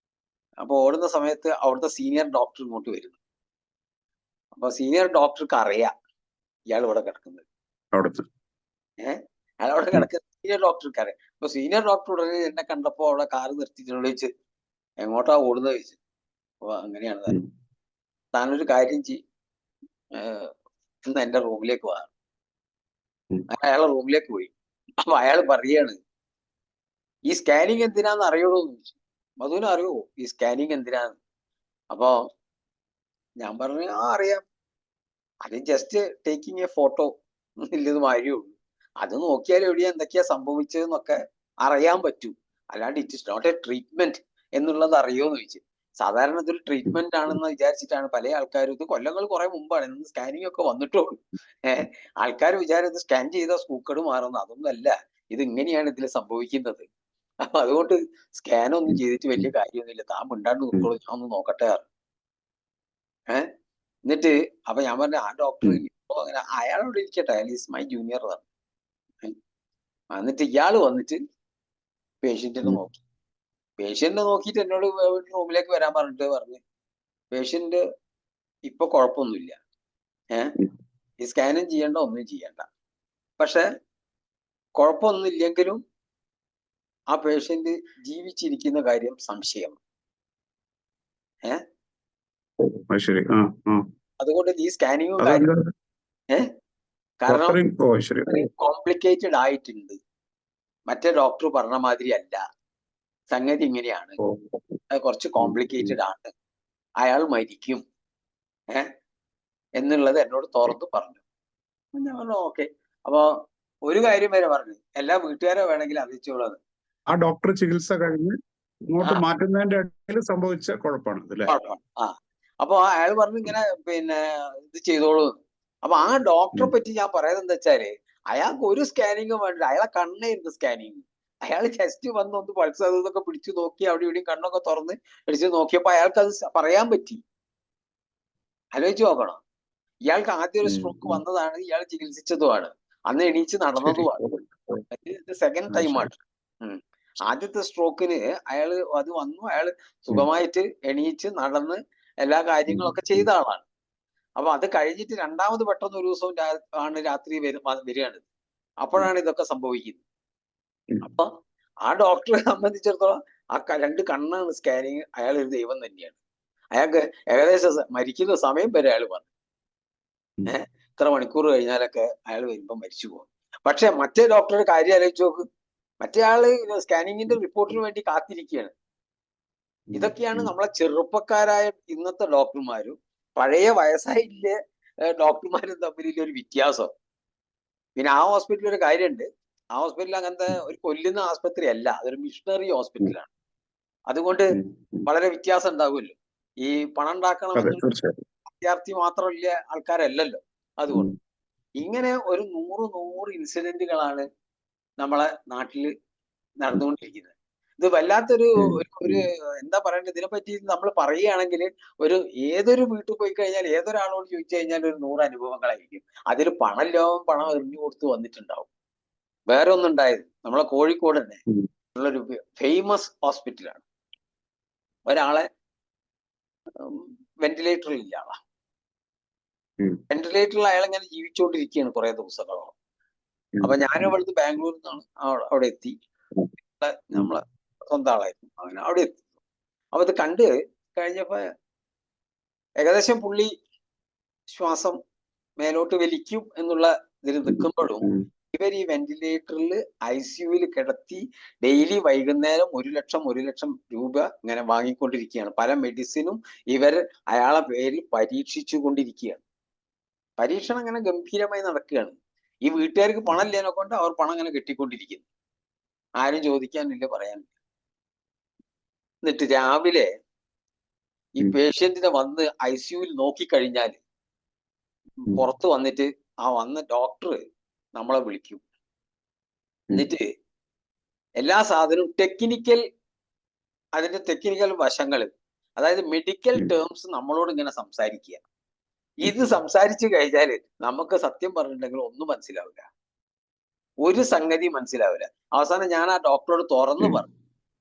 അപ്പൊ ഓടുന്ന സമയത്ത് അവിടുത്തെ സീനിയർ ഡോക്ടർ ഇങ്ങോട്ട് വരുന്നു. അപ്പൊ സീനിയർ ഡോക്ടർക്ക് അറിയാം ഇയാൾ ഇവിടെ കിടക്കുന്നത്, അയാൾ അവിടെ കിടക്കുന്ന സീനിയർ ഡോക്ടർക്ക് അറിയാം. അപ്പൊ സീനിയർ ഡോക്ടർ ഉടനെ എന്നെ കണ്ടപ്പോ അവിടെ കാറ് നിർത്തിയിട്ട് ചോദിച്ച്, എങ്ങോട്ടാ ഓടുന്നത് ചോദിച്ചു. അപ്പൊ അങ്ങനെയാണ്, താനൊരു കാര്യം ചെയ്യും, ഇന്ന് എന്റെ റൂമിലേക്ക് പോകാം. അയാളെ റൂമിലേക്ക് പോയി. അപ്പൊ അയാൾ പറയാണ്, ഈ സ്കാനിങ് എന്തിനാന്ന് അറിയണോ എന്ന് ചോദിച്ചു. മധുവിന് അറിയുമോ ഈ സ്കാനിങ് എന്തിനാന്ന്? അപ്പൊ ഞാൻ പറഞ്ഞു, അറിയാം, അത് ജസ്റ്റ് ടേക്കിംഗ് എ ഫോട്ടോ ഇല്ലത് മാറിയുള്ളൂ, അത് നോക്കിയാൽ എവിടെയാ എന്തൊക്കെയാ സംഭവിച്ചതെന്നൊക്കെ അറിയാൻ പറ്റൂ, അല്ലാണ്ട് it is not a treatment എന്നുള്ളത് അറിയോന്ന് ചോദിച്ചു. സാധാരണ ഇതൊരു ട്രീറ്റ്മെന്റ് ആണെന്ന് വിചാരിച്ചിട്ടാണ് പല ആൾക്കാരും, ഇത് കൊല്ലങ്ങൾ കുറെ മുമ്പാണ്, ഇന്ന് സ്കാനിങ് ഒക്കെ വന്നിട്ടുള്ളൂ. ആൾക്കാർ വിചാരം ഇത് സ്കാൻ ചെയ്താൽ സൂക്കട് മാറുന്നു, അതൊന്നും അല്ല, ഇത് ഇങ്ങനെയാണ് ഇതിൽ സംഭവിക്കുന്നത്. അപ്പൊ അതുകൊണ്ട് സ്കാനൊന്നും ചെയ്തിട്ട് വലിയ കാര്യമൊന്നുമില്ല, താൻ മിണ്ടാണ്ട് നോക്കോളൂ, ഞാൻ ഒന്ന് നോക്കട്ടെ. എന്നിട്ട് അപ്പൊ ഞാൻ പറഞ്ഞ ആ ഡോക്ടർ അങ്ങനെ അയാളോട് ഇരിക്കട്ടെ, അയാൾ ഈസ് മൈ ജൂനിയർ. എന്നിട്ട് ഇയാള് വന്നിട്ട് പേഷ്യന്റിനെ നോക്കി. പേഷ്യന്റിനെ നോക്കിയിട്ട് എന്നോട് റൂമിലേക്ക് വരാൻ പറഞ്ഞിട്ട് പറഞ്ഞു, പേഷ്യന്റ് ഇപ്പൊ കുഴപ്പമൊന്നുമില്ല, ഈ സ്കാനും ചെയ്യണ്ട, ഒന്നും ചെയ്യണ്ട. പക്ഷെ കുഴപ്പമൊന്നുമില്ലെങ്കിലും ആ പേഷ്യന്റ് ജീവിച്ചിരിക്കുന്ന കാര്യം സംശയം. ശരി. അതുകൊണ്ട് ഈ സ്കാനിങ്ങും കാര്യം കാരണം കോംപ്ലിക്കേറ്റഡ് ആയിട്ടുണ്ട്. മറ്റേ ഡോക്ടർ പറഞ്ഞ മാതിരി അല്ല, സംഗതി ഇങ്ങനെയാണ്, കുറച്ച് കോംപ്ലിക്കേറ്റഡ് ആണ്, അയാൾ മരിക്കും എന്നുള്ളത് എന്നോട് തുറന്നു പറഞ്ഞു. ഞാൻ പറഞ്ഞു ഓക്കെ. അപ്പൊ ഒരു കാര്യം വരെ പറഞ്ഞു, എല്ലാ വീട്ടുകാരെ വേണമെങ്കിൽ അറിയിച്ചോളാം. ആ ഡോക്ടർ ചികിത്സ കഴിഞ്ഞ് ഇങ്ങോട്ട് മാറ്റുന്നതിന്റെ ഇടയിൽ സംഭവിച്ച കുഴപ്പമാണ് അല്ലേ? അപ്പൊ അയാൾ പറഞ്ഞു ഇങ്ങനെ പിന്നെ ഇത് ചെയ്തോളൂ. അപ്പൊ ആ ഡോക്ടറെ പറ്റി ഞാൻ പറയുന്നത് എന്താ വെച്ചാല്, അയാൾക്ക് ഒരു സ്കാനിങ്ങും വേണ്ട, അയാളെ കണ്ണായിരുന്നു സ്കാനിങ്. അയാൾ ജസ്റ്റ് വന്ന് ഒന്ന് പൾസ് അതൊക്കെ പിടിച്ചു നോക്കി, അവിടെ ഇവിടെയും കണ്ണൊക്കെ തുറന്ന് പിടിച്ചു നോക്കിയപ്പോ അയാൾക്ക് അത് പറയാൻ പറ്റി. ആലോചിച്ച് നോക്കണം, ഇയാൾക്ക് ആദ്യം ഒരു സ്ട്രോക്ക് വന്നതാണ്, ഇയാൾ ചികിത്സിച്ചതുമാണ്, അന്ന് എണീച്ച് നടന്നതുമാണ്, സെക്കൻഡ് ടൈമാണ്. ആദ്യത്തെ സ്ട്രോക്കിന് അയാള് അത് വന്നു, അയാൾ സുഖമായിട്ട് എണീച്ച് നടന്ന് എല്ലാ കാര്യങ്ങളൊക്കെ ചെയ്ത ആളാണ്. അപ്പൊ അത് കഴിഞ്ഞിട്ട് രണ്ടാമത് പെട്ടെന്ന് ഒരു ദിവസം ആണ് രാത്രി വരികയാണ്. അപ്പോഴാണ് ഇതൊക്കെ സംഭവിക്കുന്നത്. അപ്പൊ ആ ഡോക്ടറെ സംബന്ധിച്ചിടത്തോളം ആ രണ്ട് കണ്ണാണ് സ്കാനിങ്, അയാൾ ഒരു ദൈവം തന്നെയാണ്. അയാൾക്ക് ഏകദേശം മരിക്കുന്ന സമയം വരെ അയാൾ പറഞ്ഞു, ഇത്ര മണിക്കൂർ കഴിഞ്ഞാലൊക്കെ അയാൾ വരുമ്പോ മരിച്ചു പോകും. പക്ഷെ മറ്റേ ഡോക്ടറുടെ കാര്യം ആലോചിച്ച് നോക്ക്, മറ്റേ ആള് സ്കാനിങ്ങിന്റെ റിപ്പോർട്ടിന് വേണ്ടി കാത്തിരിക്കുകയാണ്. ഇതൊക്കെയാണ് നമ്മളെ ചെറുപ്പക്കാരായ ഇന്നത്തെ ഡോക്ടർമാരും പഴയ വയസ്സായില്ലേ ഡോക്ടർമാരും തമ്മിലുള്ള ഒരു വ്യത്യാസം. പിന്നെ ആ ഹോസ്പിറ്റലിൽ ഒരു കാര്യമുണ്ട്, ആ ഹോസ്പിറ്റൽ അങ്ങനത്തെ ഒരു കൊല്ലുന്ന ആസ്പത്രി അല്ല, അതൊരു മിഷണറി ഹോസ്പിറ്റലാണ്. അതുകൊണ്ട് വളരെ വ്യത്യാസം ഉണ്ടാവുമല്ലോ. ഈ പണം ഉണ്ടാക്കണമെന്ന് വിദ്യാർത്ഥി മാത്രമില്ല ആൾക്കാരല്ലല്ലോ. അതുകൊണ്ട് ഇങ്ങനെ ഒരു 100 ഇൻസിഡന്റുകളാണ് നമ്മളെ നാട്ടിൽ നടന്നുകൊണ്ടിരിക്കുന്നത്. ഇത് വല്ലാത്തൊരു ഒരു എന്താ പറയണ്ടത്, ഇതിനെപ്പറ്റി നമ്മൾ പറയുകയാണെങ്കിൽ ഏതൊരു വീട്ടിൽ പോയി കഴിഞ്ഞാൽ ഏതൊരാളോട് ചോദിച്ചു കഴിഞ്ഞാൽ ഒരു 100 അനുഭവങ്ങളായിരിക്കും. അതിൽ പണം എറിഞ്ഞു കൊടുത്ത് വന്നിട്ടുണ്ടാവും. വേറെ ഒന്നുണ്ടായത് നമ്മളെ കോഴിക്കോട് തന്നെ ഉള്ളൊരു ഫേമസ് ഹോസ്പിറ്റലാണ്. ഒരാളെ വെന്റിലേറ്ററിൽ ഇല്ല ആളാ, വെന്റിലേറ്ററിൽ അയാൾ ഇങ്ങനെ ജീവിച്ചുകൊണ്ടിരിക്കുകയാണ് കുറെ ദിവസങ്ങളോളം. അപ്പൊ ഞാൻ ഇവിടുന്ന് ബാംഗ്ലൂരിൽ നിന്നാണ് അവിടെ എത്തി, നമ്മളെ സ്വന്തം ആളായിരുന്നു, അങ്ങനെ അവിടെ എത്തി. അപ്പൊ ഇത് കണ്ട് കഴിഞ്ഞപ്പോ ഏകദേശം പുള്ളി ശ്വാസം മേലോട്ട് വലിക്കും എന്നുള്ള ഇതിൽ നിൽക്കുമ്പോഴും ഇവർ ഈ വെന്റിലേറ്ററിൽ ICUവിൽ കിടത്തി ഡെയിലി വൈകുന്നേരം 1 ലക്ഷം രൂപ ഇങ്ങനെ വാങ്ങിക്കൊണ്ടിരിക്കുകയാണ്. പല മെഡിസിനും അയാളെ പേരിൽ പരീക്ഷിച്ചു കൊണ്ടിരിക്കുകയാണ്. പരീക്ഷണം അങ്ങനെ ഗംഭീരമായി നടക്കുകയാണ്. ഈ വീട്ടുകാർക്ക് പണം ഇല്ലേനെ കൊണ്ട് അവർ പണം അങ്ങനെ കെട്ടിക്കൊണ്ടിരിക്കുന്നു, ആരും ചോദിക്കാനില്ല, പറയാനില്ല. എന്നിട്ട് രാവിലെ ഈ പേഷ്യന്റിനെ വന്ന് ICUവിൽ നോക്കിക്കഴിഞ്ഞാൽ പുറത്ത് വന്നിട്ട് ആ വന്ന ഡോക്ടർ നമ്മളെ വിളിക്കും. എന്നിട്ട് എല്ലാ സാധനവും അതിന്റെ ടെക്നിക്കൽ വശങ്ങൾ, അതായത് മെഡിക്കൽ ടേംസ് നമ്മളോട് ഇങ്ങനെ സംസാരിക്കുക. ഇത് സംസാരിച്ചു കഴിഞ്ഞാൽ നമുക്ക് സത്യം പറഞ്ഞിട്ടുണ്ടെങ്കിൽ ഒന്നും മനസ്സിലാവില്ല, ഒരു സംഗതി മനസ്സിലാവില്ല. അവസാനം ഞാൻ ആ ഡോക്ടറോട് തുറന്നു പറഞ്ഞു,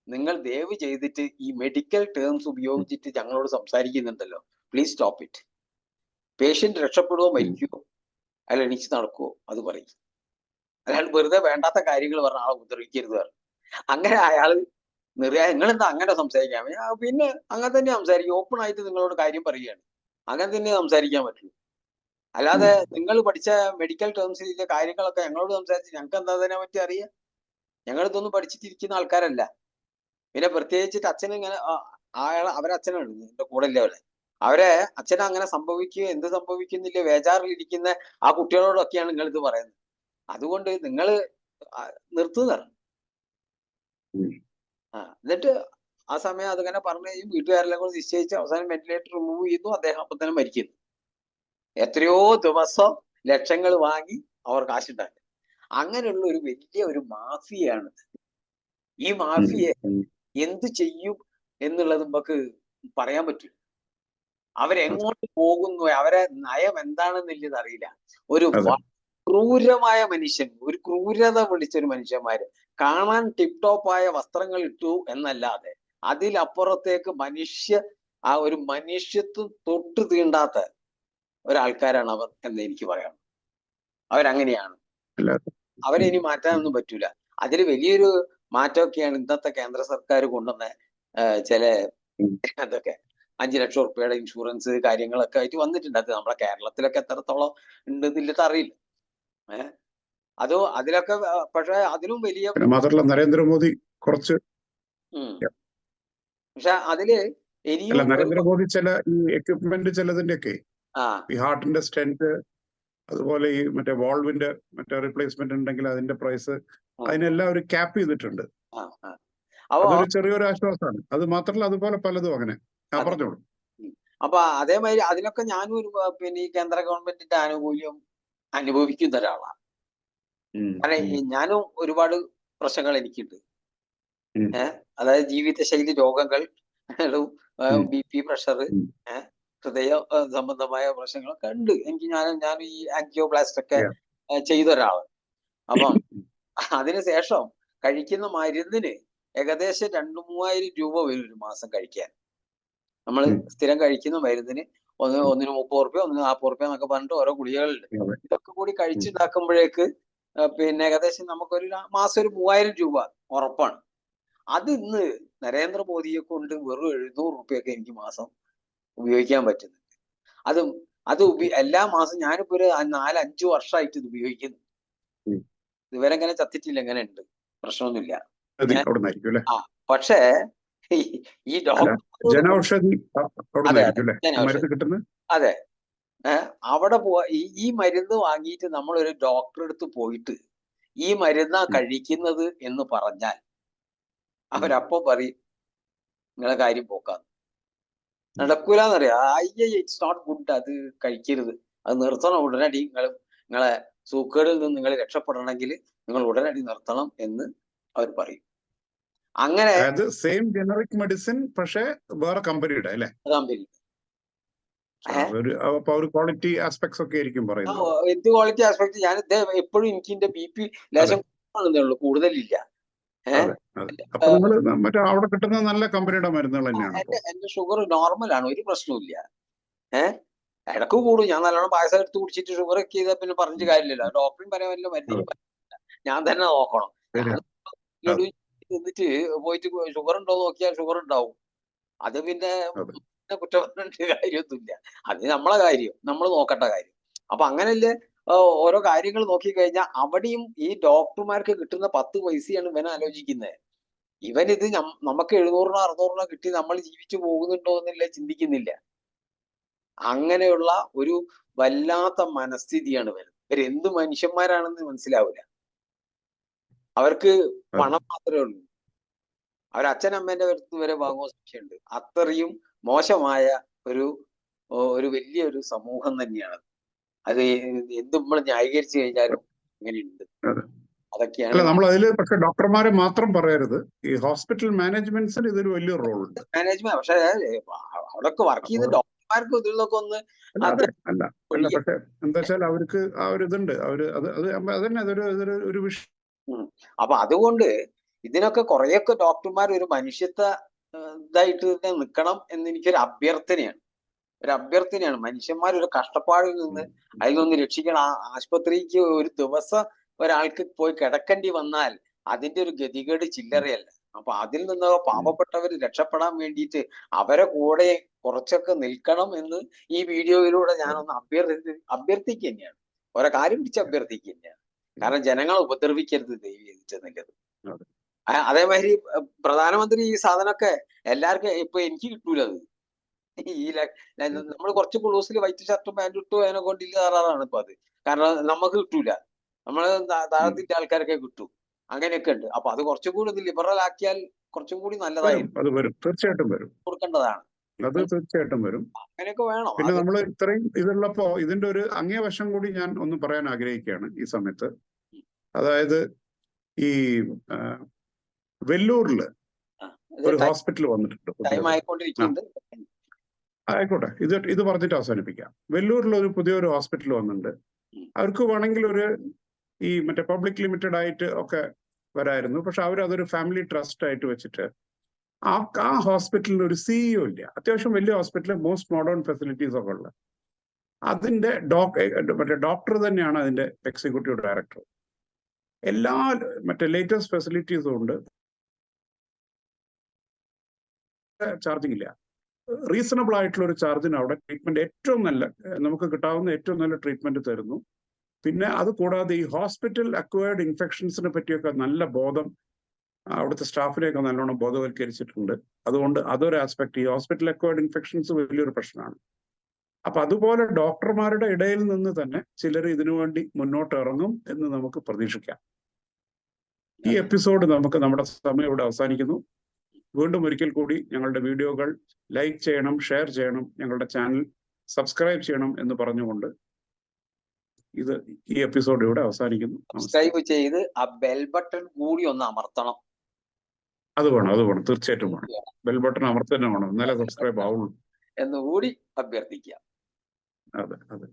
നിങ്ങൾ ദയവ് ചെയ്തിട്ട് ഈ മെഡിക്കൽ ടേംസ് ഉപയോഗിച്ചിട്ട് ഞങ്ങളോട് സംസാരിക്കുന്നുണ്ടല്ലോ, പ്ലീസ് സ്റ്റോപ്പ് ഇറ്റ്. പേഷ്യന്റ് രക്ഷപ്പെടുവോ മരിക്കുവോ അയാൾ എണീച്ച് നടക്കുവോ അത് പറയും. അയാൾ വെറുതെ വേണ്ടാത്ത കാര്യങ്ങൾ പറഞ്ഞ ആളെ ഉപദ്രവിക്കരുത് പറഞ്ഞു. അങ്ങനെ അയാള് നിങ്ങളെന്താ അങ്ങനെ സംസാരിക്കാൻ? പിന്നെ അങ്ങനെ തന്നെ സംസാരിക്കും, ഓപ്പൺ ആയിട്ട് നിങ്ങളോട് കാര്യം പറയുകയാണ്, അങ്ങനെ തന്നെ സംസാരിക്കാൻ പറ്റുള്ളൂ. അല്ലാതെ നിങ്ങൾ പഠിച്ച മെഡിക്കൽ ടേംസിലെ കാര്യങ്ങളൊക്കെ ഞങ്ങളോട് സംസാരിച്ച് ഞങ്ങൾക്ക് എന്താ അതിനെ പറ്റി അറിയാം? ഞങ്ങളിതൊന്നും പഠിച്ചിട്ടിരിക്കുന്ന ആൾക്കാരല്ല. പിന്നെ പ്രത്യേകിച്ചിട്ട് അച്ഛന് ഇങ്ങനെ അവരച്ഛനാണ് എന്റെ കൂടെ ഇല്ലവരെ, അച്ഛനെ അങ്ങനെ സംഭവിക്കുകയോ എന്ത് സംഭവിക്കുന്നില്ല വേജാറിലിരിക്കുന്ന ആ കുട്ടികളോടൊക്കെയാണ് നിങ്ങൾ ഇത് പറയുന്നത്. അതുകൊണ്ട് നിങ്ങൾ നിർത്തുന്നതാണ്. എന്നിട്ട് ആ സമയം അതിങ്ങനെ പറഞ്ഞു വീട്ടുകാരെല്ലാം കൂടെ നിശ്ചയിച്ച് അവസാനം വെന്റിലേറ്റർ റിമൂവ് ചെയ്യുന്നു, അദ്ദേഹം അപ്പം തന്നെ മരിക്കുന്നു. എത്രയോ ദിവസം ലക്ഷങ്ങൾ വാങ്ങി അവർ കാശുണ്ടാക്കി. അങ്ങനെയുള്ള ഒരു വലിയ ഒരു മാഫിയാണ്. ഈ മാഫിയെ എന്ത് ചെയ്യും എന്നുള്ളത് നമുക്ക് പറയാൻ പറ്റില്ല. അവരെങ്ങോട്ട് പോകുന്നു, അവരെ നയം എന്താണെന്നില്ലത് അറിയില്ല. ഒരു ക്രൂരമായ മനുഷ്യൻ, ഒരു ക്രൂരത വിളിച്ചൊരു മനുഷ്യന്മാര് കാണാൻ ടിപ് ടോപ്പായ വസ്ത്രങ്ങൾ ഇട്ടു എന്നല്ലാതെ അതിലപ്പുറത്തേക്ക് ആ ഒരു മനുഷ്യത്വം തൊട്ട് തീണ്ടാത്ത ഒരാൾക്കാരാണ് അവർ എന്ന് എനിക്ക് പറയാം. അവരങ്ങനെയാണ്. അല്ല അവരെ ഇനി മാറ്റാനൊന്നും പറ്റൂല. അതിൽ വലിയൊരു മാറ്റമൊക്കെയാണ് ഇന്നത്തെ കേന്ദ്ര സർക്കാർ കൊണ്ടുവന്ന ചില അതൊക്കെ 5 ലക്ഷം ഉറുപ്പിയുടെ ഇൻഷുറൻസ് കാര്യങ്ങളൊക്കെ ആയിട്ട് വന്നിട്ടുണ്ട്. അത് നമ്മുടെ കേരളത്തിലൊക്കെ എത്രത്തോളം ഉണ്ടെന്നില്ലത് അറിയില്ല. അതോ അതിലൊക്കെ പക്ഷെ അതിലും വലിയ പിന്നെ മാത്രമല്ല നരേന്ദ്രമോദി കുറച്ച് പക്ഷെ അതില് അല്ല ഇനിയും നരേന്ദ്രമോദി ചില ഈ എക്യുപ്മെന്റ് ചിലതിന്റെയൊക്കെ ആ ഈ ഹാർട്ടിന്റെ സ്റ്റെന്റ് അതുപോലെ ഈ മറ്റേ വാൾവിന്റെ മറ്റേ റിപ്ലേസ്മെന്റ് ഉണ്ടെങ്കിൽ അതിന്റെ പ്രൈസ് അതിനെല്ലാം ഒരു ക്യാപ്പ് ചെയ്തിട്ടുണ്ട്. ആ, ആ. അപ്പൊ അതൊരു ചെറിയൊരു ആശ്വാസമാണ്. അത് മാത്രമല്ല അതുപോലെ പലതും അങ്ങനെ പറഞ്ഞോളൂ. അപ്പൊ അതേമാതിരി അതിലൊക്കെ ഞാനും ഒരു പിന്നെ ഈ കേന്ദ്ര ഗവൺമെന്റിന്റെ ആനുകൂല്യം അനുഭവിക്കുന്ന ഒരാളാണ്. കാരണം ഞാനും ഒരുപാട് പ്രശ്നങ്ങൾ എനിക്കുണ്ട്. അതായത് ജീവിതശൈലി രോഗങ്ങൾ, BP, പ്രഷർ, ഹൃദയ സംബന്ധമായ പ്രശ്നങ്ങളൊക്കെ ഉണ്ട് എനിക്ക്. ഞാൻ ഈ ആൻജിയോപ്ലാസ്റ്റ് ഒക്കെ ചെയ്ത ഒരാളാണ്. അപ്പം അതിനുശേഷം കഴിക്കുന്ന മരുന്നിന് ഏകദേശം 2-3000 രൂപ വരും ഒരു മാസം കഴിക്കാൻ. നമ്മൾ സ്ഥിരം കഴിക്കുന്ന മരുന്നിന് ഒന്നിന് 30 റുപ്യ, ഒന്നിന് 40 റുപ്യ എന്നൊക്കെ പറഞ്ഞിട്ട് ഓരോ ഗുളികകളുണ്ട്. ഇതൊക്കെ കൂടി കഴിച്ചുണ്ടാക്കുമ്പോഴേക്ക് പിന്നെ ഏകദേശം നമുക്കൊരു മാസം ഒരു 3000 രൂപ ഉറപ്പാണ്. അത് ഇന്ന് നരേന്ദ്രമോദിയെ കൊണ്ട് വെറും 700 റുപ്യൊക്കെ എനിക്ക് മാസം ഉപയോഗിക്കാൻ പറ്റുന്നുണ്ട്. അത് എല്ലാ മാസം ഞാനിപ്പോ ഒരു 4-5 വർഷമായിട്ട് ഇത് ഉപയോഗിക്കുന്നു. ഇതുവരെ എങ്ങനെ ചത്തിട്ടില്ല, എങ്ങനെ ഉണ്ട്, പ്രശ്നമൊന്നുമില്ല. പക്ഷേ ഈ ജനൌഷധി അതെ, അവിടെ ഈ മരുന്ന് വാങ്ങിയിട്ട് നമ്മൾ ഒരു ഡോക്ടറെ അടുത്ത് പോയിട്ട് ഈ മരുന്നാ കഴിക്കുന്നത് എന്ന് പറഞ്ഞാൽ അവരപ്പോ പറയും നിങ്ങളെ കാര്യം പോക്കാന്ന്. നടക്കൂലെന്നറിയാം. ഇറ്റ്സ് നോട്ട് ഗുഡ്, അത് കഴിക്കരുത്, അത് നിർത്തണം ഉടനടി. നിങ്ങളെ സൂക്കേടിൽ നിന്ന് നിങ്ങൾ രക്ഷപ്പെടണമെങ്കിൽ നിങ്ങൾ ഉടനടി നിർത്തണം എന്ന് അവർ പറയും. അങ്ങനെ സെയിം ജനറിക് മെഡിസിൻ പക്ഷേ വേറെ കമ്പനിയുടെ അല്ലേ? ക്വാളിറ്റി ആസ്പെക്ട്സ് ഒക്കെ ആയിരിക്കും പറയുന്നത്. എന്ത് ക്വാളിറ്റി ആസ്പെക്ട്? ഞാൻ എപ്പോഴും എനിക്ക് എന്റെ BP ലേശം ഉള്ളൂ, കൂടുതലില്ല. അവിടെ കിട്ടുന്ന നല്ല കമ്പനിയുടെ മരുന്നുകൾ തന്നെയാണ്. എന്റെ ഷുഗർ നോർമലാണ്, ഒരു പ്രശ്നമില്ല. ഇടക്ക് കൂടും. ഞാൻ നല്ലോണം പായസം എടുത്ത് കുടിച്ചിട്ട് ഷുഗർ ഒക്കെ ചെയ്താൽ പിന്നെ പറഞ്ഞിട്ട് കാര്യമില്ലല്ലോ. ഡോക്ടറും പറയാൻ പറ്റില്ല, മരുന്നിനും പറ്റില്ല, ഞാൻ തന്നെ നോക്കണം. എന്നിട്ട് പോയിട്ട് ഷുഗർ ഉണ്ടോ നോക്കിയാൽ ഷുഗർ ഉണ്ടാവും. അത് പിന്നെ കുറ്റം പറഞ്ഞിട്ട് കാര്യമൊന്നുമില്ല. അത് നമ്മളെ കാര്യം, നമ്മൾ നോക്കേണ്ട കാര്യം. അപ്പൊ അങ്ങനെയല്ലേ ഓരോ കാര്യങ്ങൾ നോക്കിക്കഴിഞ്ഞാൽ അവിടെയും ഈ ഡോക്ടർമാർക്ക് കിട്ടുന്ന 10 പൈസയാണ് ഇവൻ ആലോചിക്കുന്നത്. ഇവനിത് നമുക്ക് 700-നോ 600-നോ കിട്ടി നമ്മൾ ജീവിച്ചു പോകുന്നുണ്ടോ എന്നില്ല ചിന്തിക്കുന്നില്ല. അങ്ങനെയുള്ള ഒരു വല്ലാത്ത മനസ്ഥിതിയാണ് വരുന്നത്. ഇവരെന്ത് മനുഷ്യന്മാരാണെന്ന് മനസ്സിലാവില്ല. അവർക്ക് പണം മാത്രമേ ഉള്ളൂ. അവർ അച്ഛനമ്മേന്റെ അടുത്ത് വരെ വാങ്ങുവാൻ സംശയമുണ്ട്. അത്രയും മോശമായ ഒരു വലിയൊരു സമൂഹം തന്നെയാണ്. അത് എന്ത് നമ്മൾ ന്യായീകരിച്ചു കഴിഞ്ഞാലും അങ്ങനെയുണ്ട്. അതൊക്കെയാണ് നമ്മൾ അതില്. പക്ഷെ ഡോക്ടർമാരെ മാത്രം പറയരുത്, ഈ ഹോസ്പിറ്റൽ മാനേജ്മെന്റ്സിന് ഇതൊരു വലിയ റോൾ ഉണ്ട്. മാനേജ്മെന്റ് പക്ഷെ അവിടെയൊക്കെ വർക്ക് ചെയ്ത ഡോക്ടർമാർക്ക് ഇതിലൊക്കെ ഒന്ന് അല്ല പക്ഷെ എന്താ വെച്ചാൽ അവർക്ക് ആ ഒരു ഇതുണ്ട്. അതന്നെ അതൊരു വിഷയം. അപ്പൊ അതുകൊണ്ട് ഇതിനൊക്കെ കുറെയൊക്കെ ഡോക്ടർമാർ ഒരു മനുഷ്യത്വ ഇതായിട്ട് തന്നെ നിൽക്കണം എന്ന് എനിക്കൊരു അഭ്യർത്ഥനയാണ്. മനുഷ്യന്മാർ ഒരു കഷ്ടപ്പാടിൽ നിന്ന് അതിൽ നിന്ന് രക്ഷിക്കണം. ആശുപത്രിക്ക് ഒരു ദിവസം ഒരാൾക്ക് പോയി കിടക്കേണ്ടി വന്നാൽ അതിന്റെ ഒരു ഗതികേട് ചില്ലറയല്ല. അപ്പൊ അതിൽ നിന്ന് പാവപ്പെട്ടവർ രക്ഷപ്പെടാൻ വേണ്ടിയിട്ട് അവരെ കൂടെ കുറച്ചൊക്കെ നിൽക്കണം എന്ന് ഈ വീഡിയോയിലൂടെ ഞാനൊന്ന് അഭ്യർത്ഥിക്കുക തന്നെയാണ്. ഓരോ കാര്യം പിടിച്ച് അഭ്യർത്ഥിക്കുക തന്നെയാണ്. കാരണം ജനങ്ങളെ ഉപദ്രവിക്കരുത് ദയവ് ചെയ്തിട്ട്. അതേമാതിരി പ്രധാനമന്ത്രി ഈ സാധനമൊക്കെ എല്ലാവർക്കും ഇപ്പൊ എനിക്ക് കിട്ടൂലത്. നമ്മൾ കുറച്ച് ക്ലോസിൽ വൈറ്റ് ഷർട്ടും പാൻറ് ഇട്ടു അതിനെ കൊണ്ടില്ല ധാരാളമാണ് ഇപ്പൊ അത്. കാരണം നമുക്ക് കിട്ടൂല, നമ്മള് താഴത്തിന്റെ ആൾക്കാരൊക്കെ കിട്ടൂ. അങ്ങനെയൊക്കെ ഉണ്ട്. അപ്പൊ അത് കുറച്ചും കൂടി ഇത് ലിബറൽ ആക്കിയാൽ കുറച്ചും കൂടി നല്ലതായിരിക്കും. തീർച്ചയായിട്ടും വരും, കൊടുക്കേണ്ടതാണ്. അത് തീർച്ചയായിട്ടും വരും. അങ്ങനെയൊക്കെ വേണം. പിന്നെ നമ്മൾ ഇത്രയും ഇതുള്ളപ്പോ ഇതിന്റെ ഒരു അങ്ങേവശം കൂടി ഞാൻ ഒന്ന് പറയാൻ ആഗ്രഹിക്കുകയാണ് ഈ സമയത്ത്. അതായത് ഈ വെല്ലൂരില് ഒരു ഹോസ്പിറ്റൽ വന്നിട്ടുണ്ട്. ആയിക്കോട്ടെ, ഇത് പറഞ്ഞിട്ട് അവസാനിപ്പിക്കാം. വെല്ലൂരിൽ ഒരു പുതിയൊരു ഹോസ്പിറ്റൽ വന്നിട്ടുണ്ട്. അവർക്ക് വേണമെങ്കിൽ ഈ മറ്റേ പബ്ലിക് ലിമിറ്റഡ് ആയിട്ട് ഒക്കെ വരായിരുന്നു. പക്ഷെ അവരതൊരു ഫാമിലി ട്രസ്റ്റ് ആയിട്ട് വെച്ചിട്ട് ആ ഹോസ്പിറ്റലിന് ഒരു സിഇഒ ഇല്ല. അത്യാവശ്യം വലിയ ഹോസ്പിറ്റൽ, മോസ്റ്റ് മോഡേൺ ഫെസിലിറ്റീസ് ഒക്കെ ഉള്ള. അതിന്റെ മറ്റേ ഡോക്ടർ തന്നെയാണ് അതിന്റെ എക്സിക്യൂട്ടീവ് ഡയറക്ടർ. എല്ലാ മറ്റേ ലേറ്റസ്റ്റ് ഫെസിലിറ്റീസും ഉണ്ട്, ചാർജിങ് ഇല്ല. റീസണബിൾ ആയിട്ടുള്ള ഒരു ചാർജിന് അവിടെ ട്രീറ്റ്മെന്റ് ഏറ്റവും നല്ല, നമുക്ക് കിട്ടാവുന്ന ഏറ്റവും നല്ല ട്രീറ്റ്മെന്റ് തരുന്നു. പിന്നെ അത് കൂടാതെ ഈ ഹോസ്പിറ്റൽ അക്വയർഡ് ഇൻഫെക്ഷൻസിനെ പറ്റിയൊക്കെ നല്ല ബോധം അവിടുത്തെ സ്റ്റാഫിനെയൊക്കെ നല്ലോണം ബോധവൽക്കരിച്ചിട്ടുണ്ട്. അതുകൊണ്ട് അതൊരു ആസ്പെക്ട്, ഈ ഹോസ്പിറ്റൽ അക്വയർഡ് ഇൻഫെക്ഷൻസ് വലിയൊരു പ്രശ്നമാണ്. അപ്പൊ അതുപോലെ ഡോക്ടർമാരുടെ ഇടയിൽ നിന്ന് തന്നെ ചിലർ ഇതിനു വേണ്ടി മുന്നോട്ട് ഇറങ്ങും എന്ന് നമുക്ക് പ്രതീക്ഷിക്കാം. ഈ എപ്പിസോഡ് നമ്മുടെ സമയം ഇവിടെ അവസാനിക്കുന്നു. വീണ്ടും ഒരിക്കൽ കൂടി ഞങ്ങളുടെ വീഡിയോകൾ ലൈക്ക് ചെയ്യണം, ഷെയർ ചെയ്യണം, ഞങ്ങളുടെ ചാനൽ സബ്സ്ക്രൈബ് ചെയ്യണം എന്ന് പറഞ്ഞുകൊണ്ട് ഈ എപ്പിസോഡ് ഇവിടെ അവസാനിക്കുന്നു. സബ്സ്ക്രൈബ് ചെയ്ത് ആ ബെൽ ബട്ടൺ കൂടി ഒന്ന് അമർത്തണം. അത് വേണം, തീർച്ചയായിട്ടും വേണം. ബെൽ ബട്ടൺ അമർത്തന്നെ വേണം, എന്നാലേ സബ്സ്ക്രൈബ് ആവുള്ളൂ എന്നുകൂടി അഭ്യർത്ഥിക്കുക. അതെ.